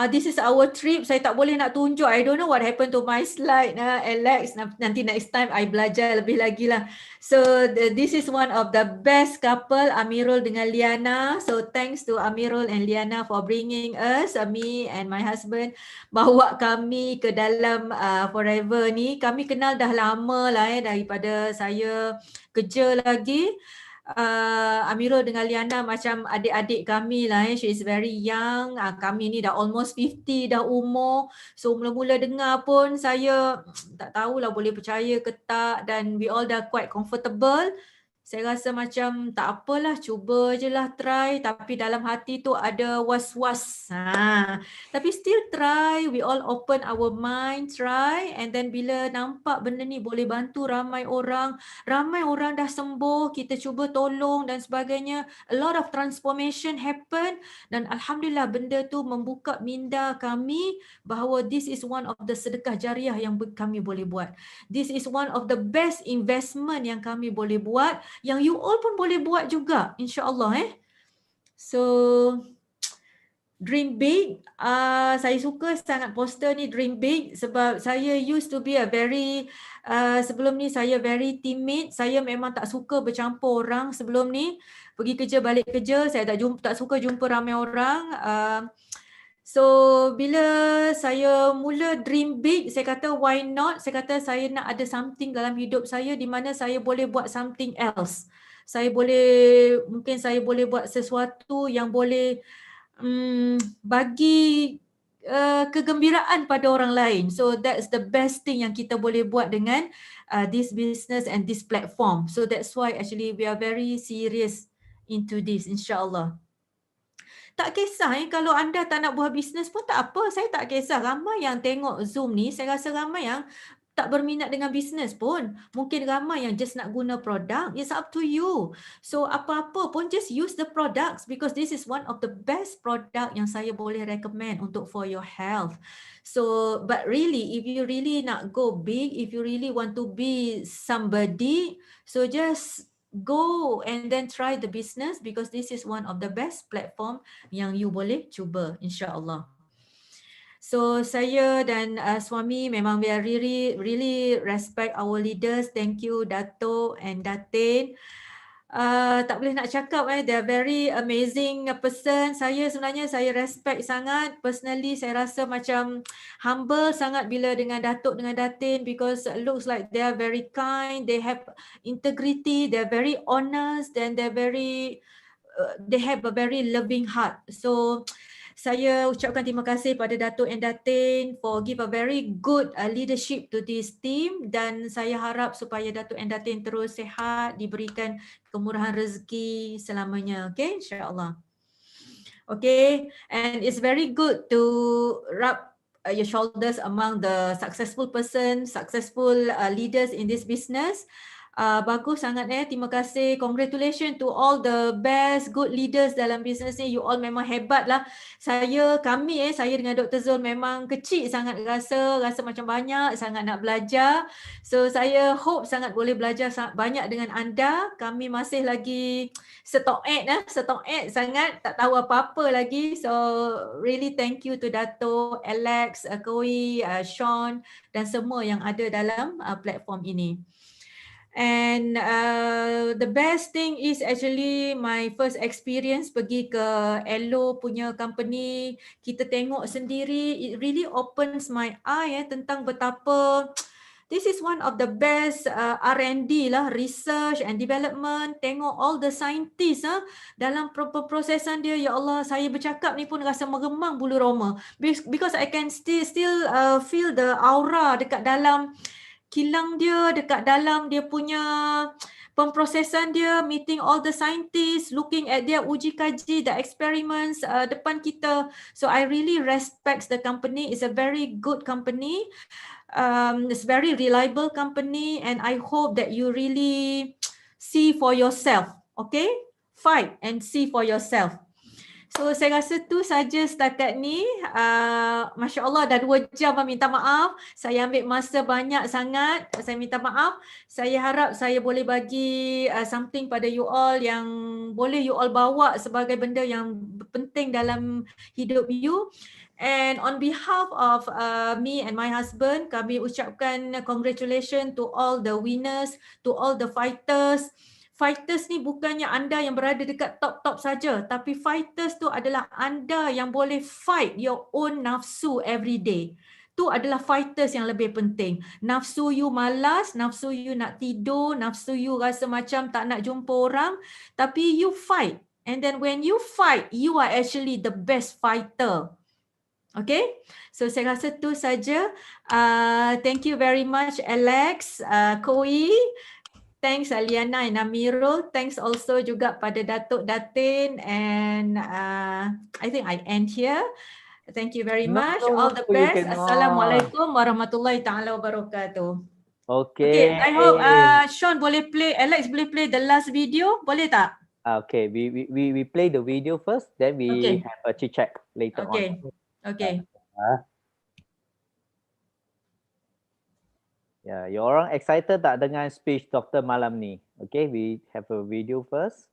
This is our trip. Saya tak boleh nak tunjuk. I don't know what happened to my slide, Alex. Nanti next time I belajar lebih lagi lah. So this is one of the best couple, Amirul dengan Liana. So thanks to Amirul and Liana for bringing us, me and my husband, bawa kami ke dalam Forever ni. Kami kenal dah lama lah daripada saya kerja lagi. Amirul dengan Liana macam adik-adik kami lah she is very young, kami ni dah almost 50 dah umur. So mula-mula dengar pun saya tak tahulah boleh percaya ke tak dan we all dah quite comfortable. Saya rasa macam tak apalah, cuba je lah try, tapi dalam hati tu ada was-was. Tapi still try, we all open our mind, try, and then bila nampak benda ni boleh bantu ramai orang dah sembuh, kita cuba tolong dan sebagainya. A lot of transformation happen dan alhamdulillah benda tu membuka minda kami bahawa this is one of the sedekah jariah yang kami boleh buat. This is one of the best investment yang kami boleh buat, yang you all pun boleh buat juga, insya-Allah So dream big. Saya suka sangat poster ni, dream big, sebab saya used to be a very sebelum ni saya very timid. Saya memang tak suka bercampur orang sebelum ni. Pergi kerja balik kerja saya tak suka jumpa ramai orang. So bila saya mula dream big, saya kata why not? Saya kata saya nak ada something dalam hidup saya di mana saya boleh buat something else. Mungkin saya boleh buat sesuatu yang boleh bagi kegembiraan pada orang lain. So that's the best thing yang kita boleh buat dengan this business and this platform. So that's why actually we are very serious into this, insyaAllah. Tak kisah kalau anda tak nak buat bisnes pun tak apa. Saya tak kisah. Ramai yang tengok Zoom ni, saya rasa ramai yang tak berminat dengan bisnes pun. Mungkin ramai yang just nak guna produk. It's up to you. So apa-apa pun just use the products because this is one of the best product yang saya boleh recommend untuk for your health. So but really if you really nak go big, if you really want to be somebody, so just go and then try the business because this is one of the best platform yang you boleh cuba, insya-Allah. So saya dan suami memang we are really respect our leaders. Thank you Dato and Datin. Tak boleh nak cakap they are very amazing person. Saya sebenarnya saya respect sangat. Personally saya rasa macam humble sangat bila dengan Datuk dengan Datin because looks like they are very kind, they have integrity, they are very honest and they have a very loving heart. So saya ucapkan terima kasih pada Datuk and Datin for give a very good leadership to this team dan saya harap supaya Datuk and Datin terus sihat, diberikan kemurahan rezeki selamanya. Okay, insyaAllah. Okay, and it's very good to rub your shoulders among the successful person, successful leaders in this business. Bagus sangat terima kasih, congratulations to all the best good leaders dalam bisnes ni. You all memang hebat lah. Saya dengan Dr. Zul memang kecil sangat rasa macam banyak sangat nak belajar. So saya hope sangat boleh belajar banyak dengan anda. Kami masih lagi stok sangat, tak tahu apa-apa lagi. So really thank you to Dato, Alex, Koi, Sean dan semua yang ada dalam platform ini. And the best thing is actually my first experience pergi ke Elo punya company. Kita tengok sendiri, it really opens my eye tentang betapa this is one of the best R&D lah, research and development. Tengok all the scientists dalam prosesan dia. Ya Allah, saya bercakap ni pun rasa meremang bulu roma because I can still feel the aura dekat dalam kilang dia, dekat dalam dia punya pemprosesan dia, meeting all the scientists, looking at their uji kaji, the experiments depan kita. So I really respect the company. It's a very good company. It's very reliable company and I hope that you really see for yourself. Okay? Fight and see for yourself. So saya rasa tu saja setakat ni. Masya Allah dah 2 jam, minta maaf. Saya ambil masa banyak sangat. Saya minta maaf. Saya harap saya boleh bagi something pada you all yang boleh you all bawa sebagai benda yang penting dalam hidup you. And on behalf of me and my husband, kami ucapkan congratulations to all the winners, to all the fighters. Fighters ni bukannya anda yang berada dekat top-top saja, tapi fighters tu adalah anda yang boleh fight your own nafsu every day. Tu adalah fighters yang lebih penting. Nafsu you malas, nafsu you nak tidur, nafsu you rasa macam tak nak jumpa orang, tapi you fight. And then when you fight, you are actually the best fighter. Okay, so saya rasa tu saja. Thank you very much Alex, Koi. Thanks Aliana and Amirul. Thanks also juga pada Datuk Datin and I think I end here. Thank you very much. All the best. Assalamualaikum warahmatullahi taala wabarakatuh.
Okay.
I hope Sean boleh play, Alex boleh play the last video, boleh tak?
Okay, we play the video first, then we have a chit chat later on.
Okay.
Ya, you orang excited tak dengan speech doktor malam ni? Okay, we have a video first.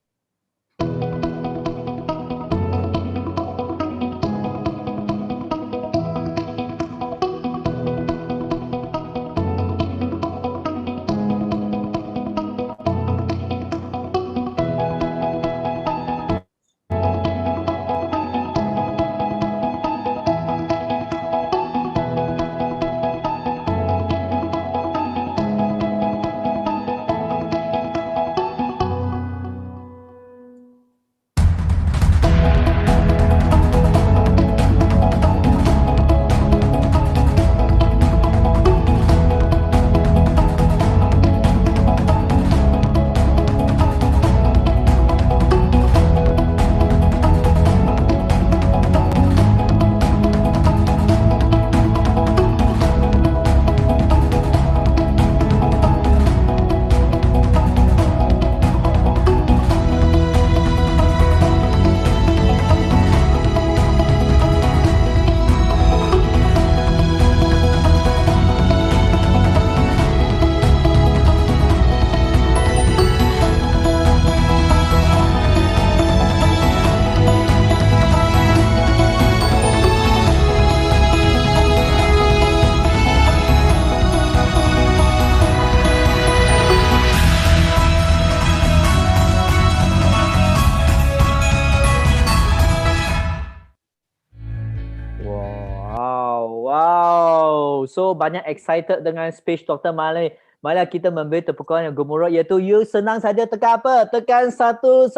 So banyak excited dengan speech Dr. Malay. Malah kita memberi tepukan yang gemuruh iaitu you senang saja tekan apa? Tekan 111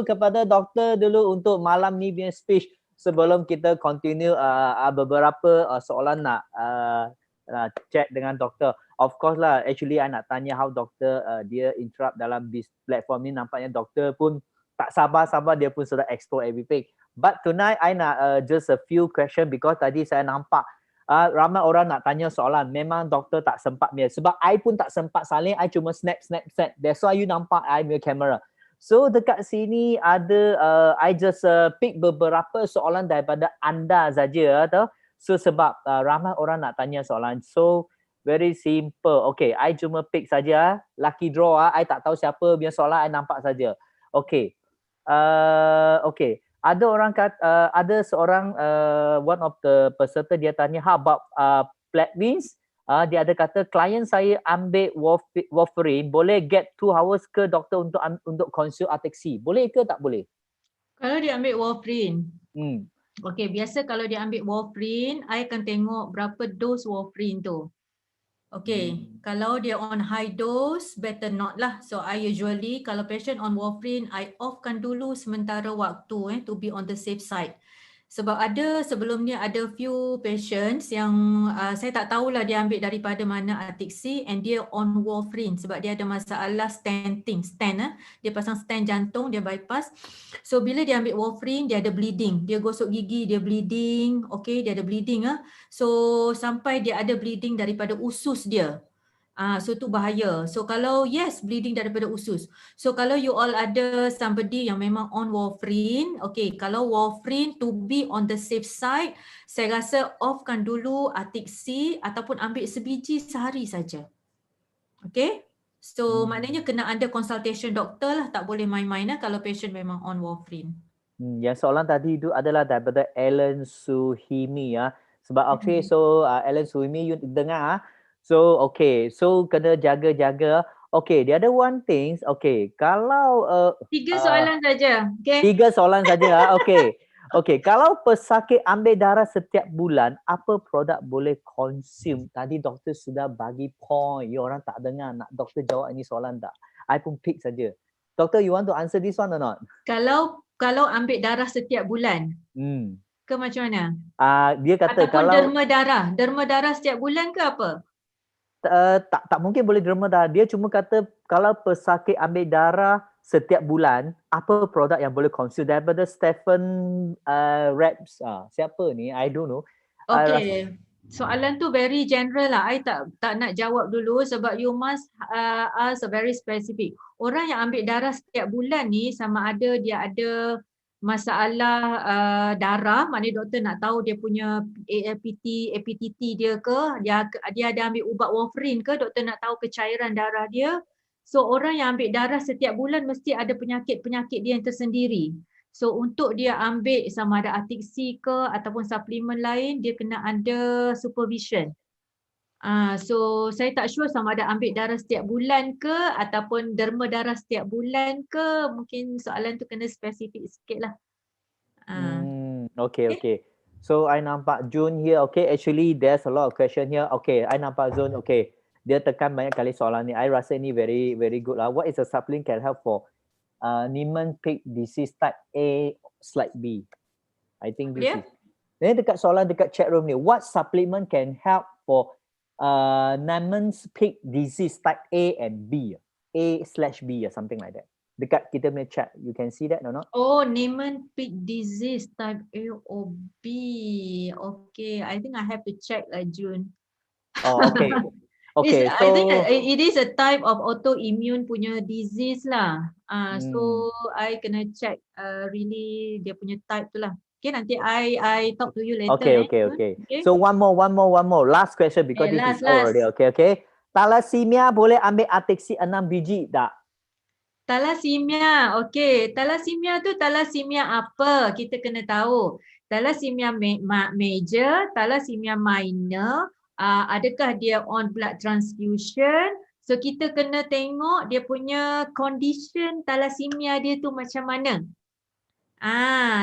kepada doktor dulu untuk malam ni punya speech sebelum kita continue beberapa soalan nak check dengan doktor. Of course lah, actually I nak tanya how doktor dia interrupt dalam this platform ni. Nampaknya doktor pun tak sabar-sabar, dia pun sudah explore everything. But tonight I nak just a few question because tadi saya nampak ramai orang nak tanya soalan. Memang doktor tak sempat dia. Sebab I pun tak sempat salin, I cuma snap. That's why you nampak I punya kamera. So dekat sini ada, I just pick beberapa soalan daripada anda saja. So sebab ramai orang nak tanya soalan. So very simple. Okay, I cuma pick saja. Lucky draw. I tak tahu siapa punya soalan, I nampak saja. Okay. Okay. Ada orang kata, ada seorang one of the peserta dia tanya how about Plavix. Dia ada kata klien saya ambil warfarin, boleh get 2 hours ke doktor untuk consume Artexi? Boleh ke tak boleh?
Kalau dia ambil warfarin, okay, biasa kalau dia ambil warfarin, I akan tengok berapa dos warfarin tu. Okay, kalau dia on high dose, better not lah. So I usually kalau patient on warfarin, I offkan dulu sementara waktu to be on the safe side. Sebab ada sebelum ni ada few patients yang saya tak tahulah dia ambil daripada mana Artexi and dia on warfarin sebab dia ada masalah stand. Dia pasang stand jantung, dia bypass. So bila dia ambil warfarin, dia ada bleeding. Dia gosok gigi, dia bleeding. Okay, dia ada bleeding. So sampai dia ada bleeding daripada usus dia. So tu bahaya. So kalau bleeding daripada usus. So kalau you all ada somebody yang memang on warfarin, okay, kalau warfarin to be on the safe side, saya rasa offkan dulu Artexi ataupun ambil sebiji sehari saja. Okay. So maknanya kena ada consultation doktor lah, tak boleh main-main kalau patient memang on warfarin.
Yang soalan tadi itu adalah daripada Alan Suhimi Sebab okay, so Alan Suhimi you dengar So okay, so kena jaga-jaga. Okay, the other one things, okay, kalau
3 soalan saja, okay?
3 soalan saja, okay. Okay, kalau pesakit ambil darah setiap bulan, apa produk boleh consume? Tadi doktor sudah bagi point, you orang tak dengar, nak doktor jawab ini soalan tak? I pun pick saja. Doktor, you want to answer this one or not?
Kalau ambil darah setiap bulan, ke macam mana?
Dia kata
ataupun
kalau
derma darah setiap bulan ke apa?
tak mungkin boleh derma darah. Dia cuma kata kalau pesakit ambil darah setiap bulan, apa produk yang boleh consume daripada Stephen Raps. Siapa ni? I don't know.
Okay. Soalan tu very general lah. I tak nak jawab dulu sebab you must ask a very specific. Orang yang ambil darah setiap bulan ni sama ada dia ada masalah darah, maknanya doktor nak tahu dia punya APTT dia ke, dia ada ambil ubat warfarin ke, doktor nak tahu kecairan darah dia. So orang yang ambil darah setiap bulan mesti ada penyakit-penyakit dia yang tersendiri. So untuk dia ambil sama ada Artexi ke ataupun suplemen lain, dia kena ada supervision. So saya tak sure sama ada ambil darah setiap bulan ke ataupun derma darah setiap bulan ke. Mungkin soalan tu kena spesifik sikit lah.
Okay. So I nampak June here. Okay, actually there's a lot of question here. Okay, I nampak June. Okay, dia tekan banyak kali soalan ni. I rasa ni very very good lah. What is a supplement can help for Niemann-Pick disease type A/B? I think this is. Then dekat soalan dekat chat room ni, what supplement can help for Niemann-Pick disease type A and B, A/B or something like that. Dekat kita punya chat, you can see that or not?
Oh, Niemann-Pick disease type A or B. Okay, I think I have to check June.
Oh, okay. Okay,
I think it is a type of autoimmune punya disease lah. So I kena check really dia punya type tu lah. Okay, nanti I talk to you later.
Okay. So one more. Last question because this is already. Okay. Thalassemia boleh ambil Artexi 6 biji tak?
Thalassemia, okay. Thalassemia tu thalassemia apa? Kita kena tahu. Thalassemia major, thalassemia minor, adakah dia on blood transfusion? So kita kena tengok dia punya condition thalassemia dia tu macam mana.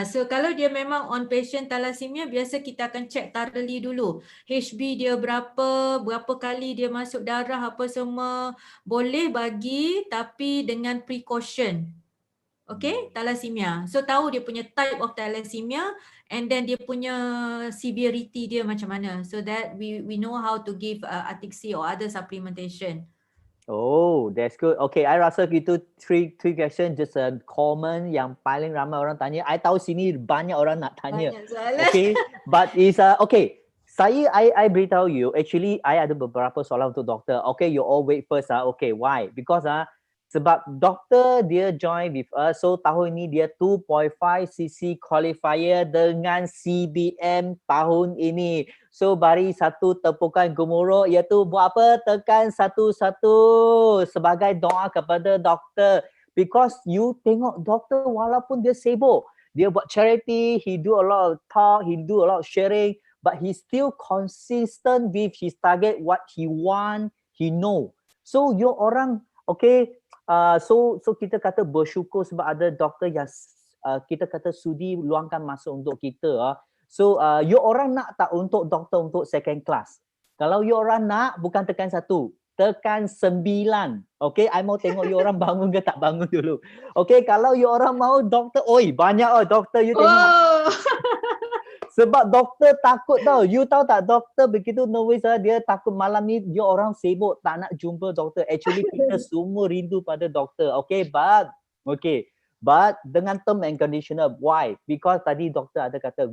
So kalau dia memang on patient thalassemia, biasa kita akan check thoroughly dulu. HB dia berapa kali dia masuk darah apa semua. Boleh bagi tapi dengan precaution. Okay, thalassemia. So tahu dia punya type of thalassemia and then dia punya severity dia macam mana. So that we know how to give Artixi or other supplementation.
Oh, that's good. Okay, I rasa itu three question just a common yang paling ramai orang tanya. I tahu sini banyak orang nak tanya.
Banyak soalan.
Okay, but is okay. I beritahu you. Actually, I ada beberapa soalan untuk doktor. Okay, you all wait first. Okay, why? Because sebab doktor dia join with us. So tahun ini dia 2.5 cc qualifier dengan CBM tahun ini. So bari satu tepukan gemuruh iaitu buat apa? Tekan satu-satu sebagai doa kepada doktor. Because you tengok doktor walaupun dia sibuk. Dia buat charity, he do a lot of talk, he do a lot of sharing. But he still consistent with his target, what he want, he know. So you orang, okay, so kita kata bersyukur sebab ada doktor yang kita kata sudi luangkan masa untuk kita. So you orang nak tak untuk doktor untuk second class? Kalau you orang nak, bukan tekan 1, tekan 9. Okay, I mau tengok you orang bangun ke tak bangun dulu. Okay, kalau you orang mau doktor, oi banyak doktor you tengok.
Oh.
Sebab doktor takut tau. You tahu tak doktor begitu nervous dia takut malam ni dia orang sibuk tak nak jumpa doktor. Actually kita semua rindu pada doktor. Okay, but dengan term and conditioner. Why? Because tadi doktor ada kata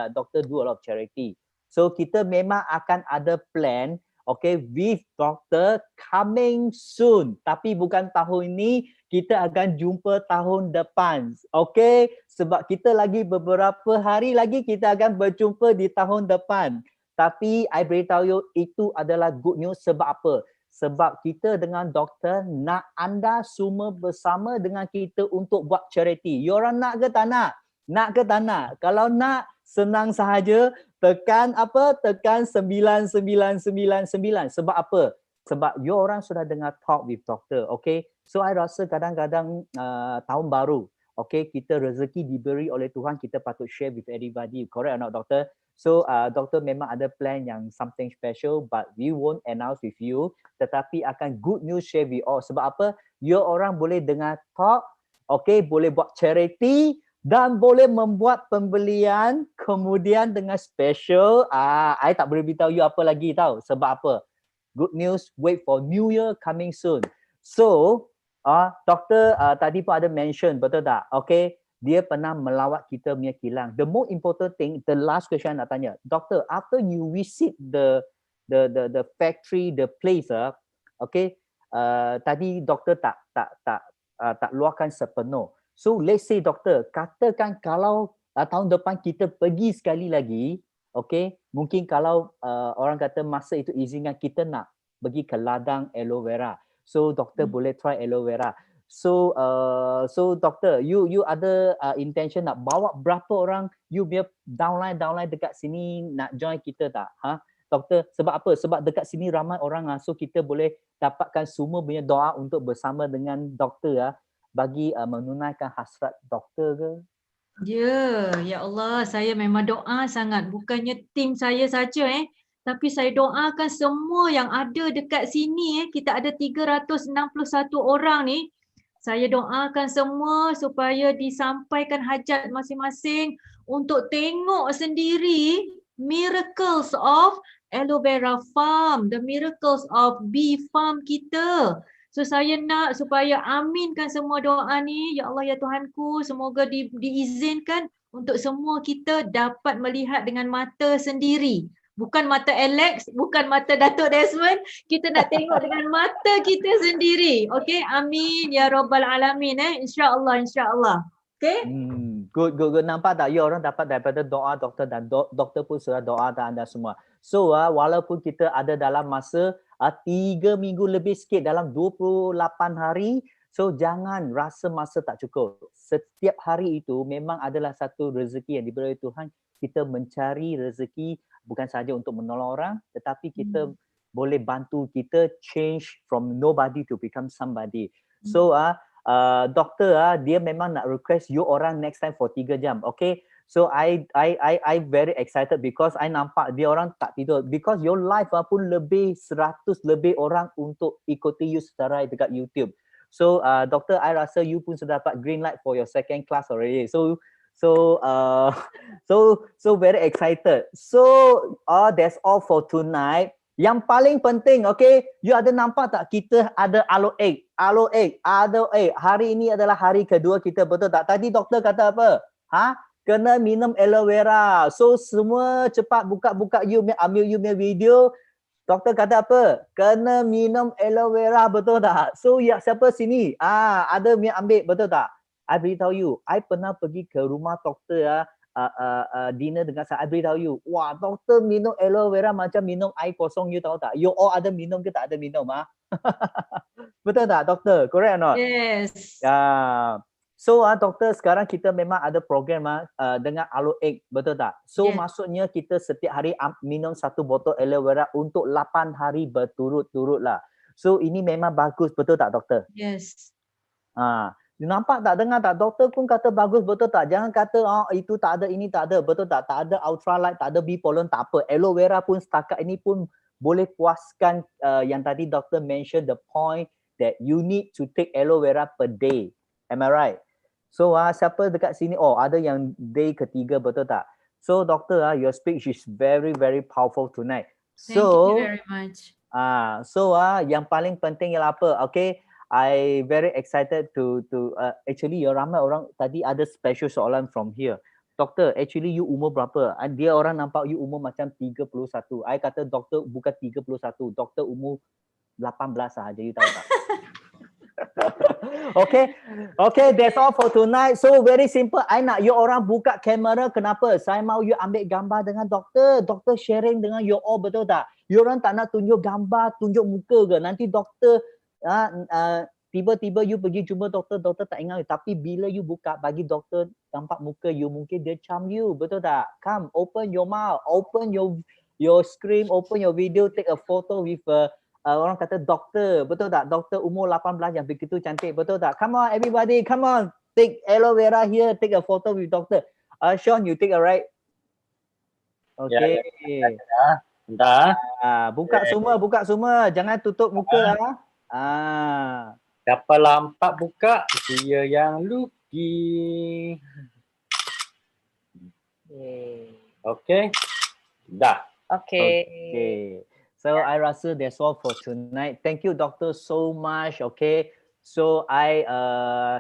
doctor do a lot of charity. So kita memang akan ada plan, okay, with doktor coming soon. Tapi bukan tahun ini, kita akan jumpa tahun depan. Okay, sebab kita lagi beberapa hari lagi kita akan berjumpa di tahun depan. Tapi I beritahu you itu adalah good news sebab apa? Sebab kita dengan doktor nak anda semua bersama dengan kita untuk buat charity. You orang nak ke tak nak? Nak ke tak nak? Kalau nak, senang sahaja tekan apa? Tekan 9999. Sebab apa? Sebab you orang sudah dengar talk with doktor, okay? So I rasa kadang-kadang tahun baru, okay, kita rezeki diberi oleh Tuhan, kita patut share with everybody. Correct or not, doktor? So doktor memang ada plan yang something special, but we won't announce with you. Tetapi akan good news share with all. Sebab apa? You orang boleh dengar talk, okay, boleh buat charity dan boleh membuat pembelian kemudian dengan special. I tak boleh beritahu you apa lagi tahu. Sebab apa? Good news, wait for New Year coming soon. So, doktor tadi pun ada mention, betul tak? Okay, dia pernah melawat kita punya kilang. The most important thing, the last question nak tanya, doktor, after you visit the factory, the place, okay, tadi doktor tak luahkan sepenuh. So let's say doktor, katakan kalau tahun depan kita pergi sekali lagi, okay, mungkin kalau orang kata masa itu izinkan kita nak pergi ke ladang aloe vera. So doktor boleh try aloe vera. So doktor, you ada intention nak bawa berapa orang you punya downline dekat sini nak join kita tak? Doktor, sebab apa? Sebab dekat sini ramai orang so kita boleh dapatkan semua punya doa untuk bersama dengan doktor bagi menunaikan hasrat doktor ke?
Ya Allah, saya memang doa sangat. Bukannya tim saya saja tapi saya doakan semua yang ada dekat sini kita ada 361 orang ni. Saya doakan semua supaya disampaikan hajat masing-masing untuk tengok sendiri miracles of aloe vera farm, the miracles of bee farm kita. So saya nak supaya aminkan semua doa ni. Ya Allah, ya Tuhanku, semoga diizinkan untuk semua kita dapat melihat dengan mata sendiri. Bukan mata Alex, bukan mata Datuk Desmond. Kita nak tengok dengan mata kita sendiri. Okay, amin ya Rabbal Alamin. InsyaAllah, insyaAllah. Okay?
Good. Nampak tak? You orang dapat daripada doa doktor dan doktor pun sudah doa anda semua. So walaupun kita ada dalam masa 3 minggu lebih sikit dalam 28 hari, so jangan rasa masa tak cukup. Setiap hari itu memang adalah satu rezeki yang diberi Tuhan. Kita mencari rezeki bukan sahaja untuk menolong orang, tetapi kita boleh bantu kita change from nobody to become somebody. So doktor dia memang nak request you orang next time for 3 jam. Okay. So I very excited because I nampak dia orang tak tidur because your live pun lebih 100 lebih orang untuk ikuti you secara dekat YouTube. So doktor, I rasa you pun sudah dapat green light for your second class already. So very excited. So that's all for tonight. Yang paling penting, okay, you ada nampak tak kita ada aloe egg. Hari ini adalah hari kedua kita, betul tak? Tadi doktor kata apa? Kena minum aloe vera. So semua cepat buka you ambil you punya video. Doktor kata apa? Kena minum aloe vera, betul tak? So ya siapa sini? Ada yang ambil, betul tak? I beritahu you, I pernah pergi ke rumah doktor dinner dengan saya. I beritahu you, wah doktor minum aloe vera macam minum air kosong, you tahu tak? You all ada minum ke tak ada minum? Betul tak doktor? Correct or not?
Yes.
So doktor, sekarang kita memang ada program dengan aloe egg, betul tak? So maksudnya kita setiap hari minum 1 botol aloe vera untuk 8 hari berturut-turut lah. So ini memang bagus, betul tak doktor?
Yes.
Nampak tak, dengar tak? Doktor pun kata bagus, betul tak? Jangan kata itu tak ada, ini tak ada, betul tak? Tak ada ultralight, tak ada bee pollen, tak apa. Aloe vera pun setakat ini pun boleh puaskan yang tadi doktor mention the point that you need to take aloe vera per day. Am I right? So siapa dekat sini? Ada yang day ketiga, betul tak? So doctor, your speech is very very powerful tonight.
Thank you very much.
So yang paling penting ialah apa? Okay, I very excited to actually ramai orang tadi ada special soalan from here. Doktor, actually you umur berapa? Dia orang nampak you umur macam 31. I kata doktor bukan 31, doktor umur 18 sahaja, you tahu tak? Okay, that's all for tonight. So very simple. I nak you orang buka kamera. Kenapa? Saya mau you ambil gambar dengan doktor. Doktor sharing dengan you all, betul tak? You orang tak nak tunjuk gambar, tunjuk muka ke? Nanti doktor tiba-tiba you pergi jumpa doktor, doktor tak ingat. Tapi bila you buka, bagi doktor nampak muka you, mungkin dia charm you, betul tak? Come, open your mouth, open your screen, open your video, take a photo with orang kata doktor, betul tak? Doktor umur 18 yang begitu cantik, betul tak? Come on everybody, come on. Take aloe vera here, take a photo with doctor. Sean, you take a right. Okay.
Bentar.
Buka semua. Jangan tutup muka.
Siapa lampak buka, dia yang luki. Okay. Dah.
Okay.
So I rasa that's all for tonight. Thank you doctor so much. Okay. So I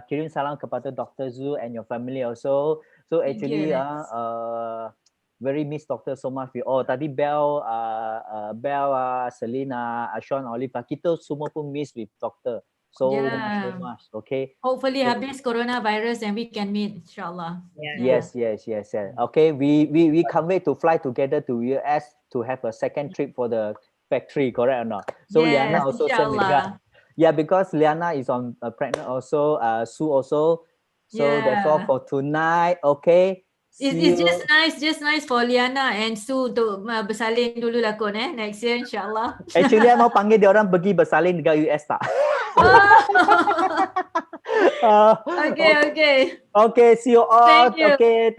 kirim salam kepada Dr. Zul and your family also. So actually very miss doctor so much. Tadi Bel, Selina, Sean, Oliver, kita semua pun miss with doctor. So much. Okay.
Hopefully habis coronavirus and we can meet, inshallah.
Yes. Okay, we can't wait to fly together to US to have a second trip for the factory, correct or not? So Liana also sent me that. Yeah, because Liana is on pregnant also, Sue also. So that's all for tonight. Okay.
It's just nice for Liana and Sue untuk bersalin dulu lah kot next year insyaAllah.
Actually, I mau panggil dia orang pergi bersalin dekat US tak?
Okay.
Okay, see you all.
Thank you.
Okay.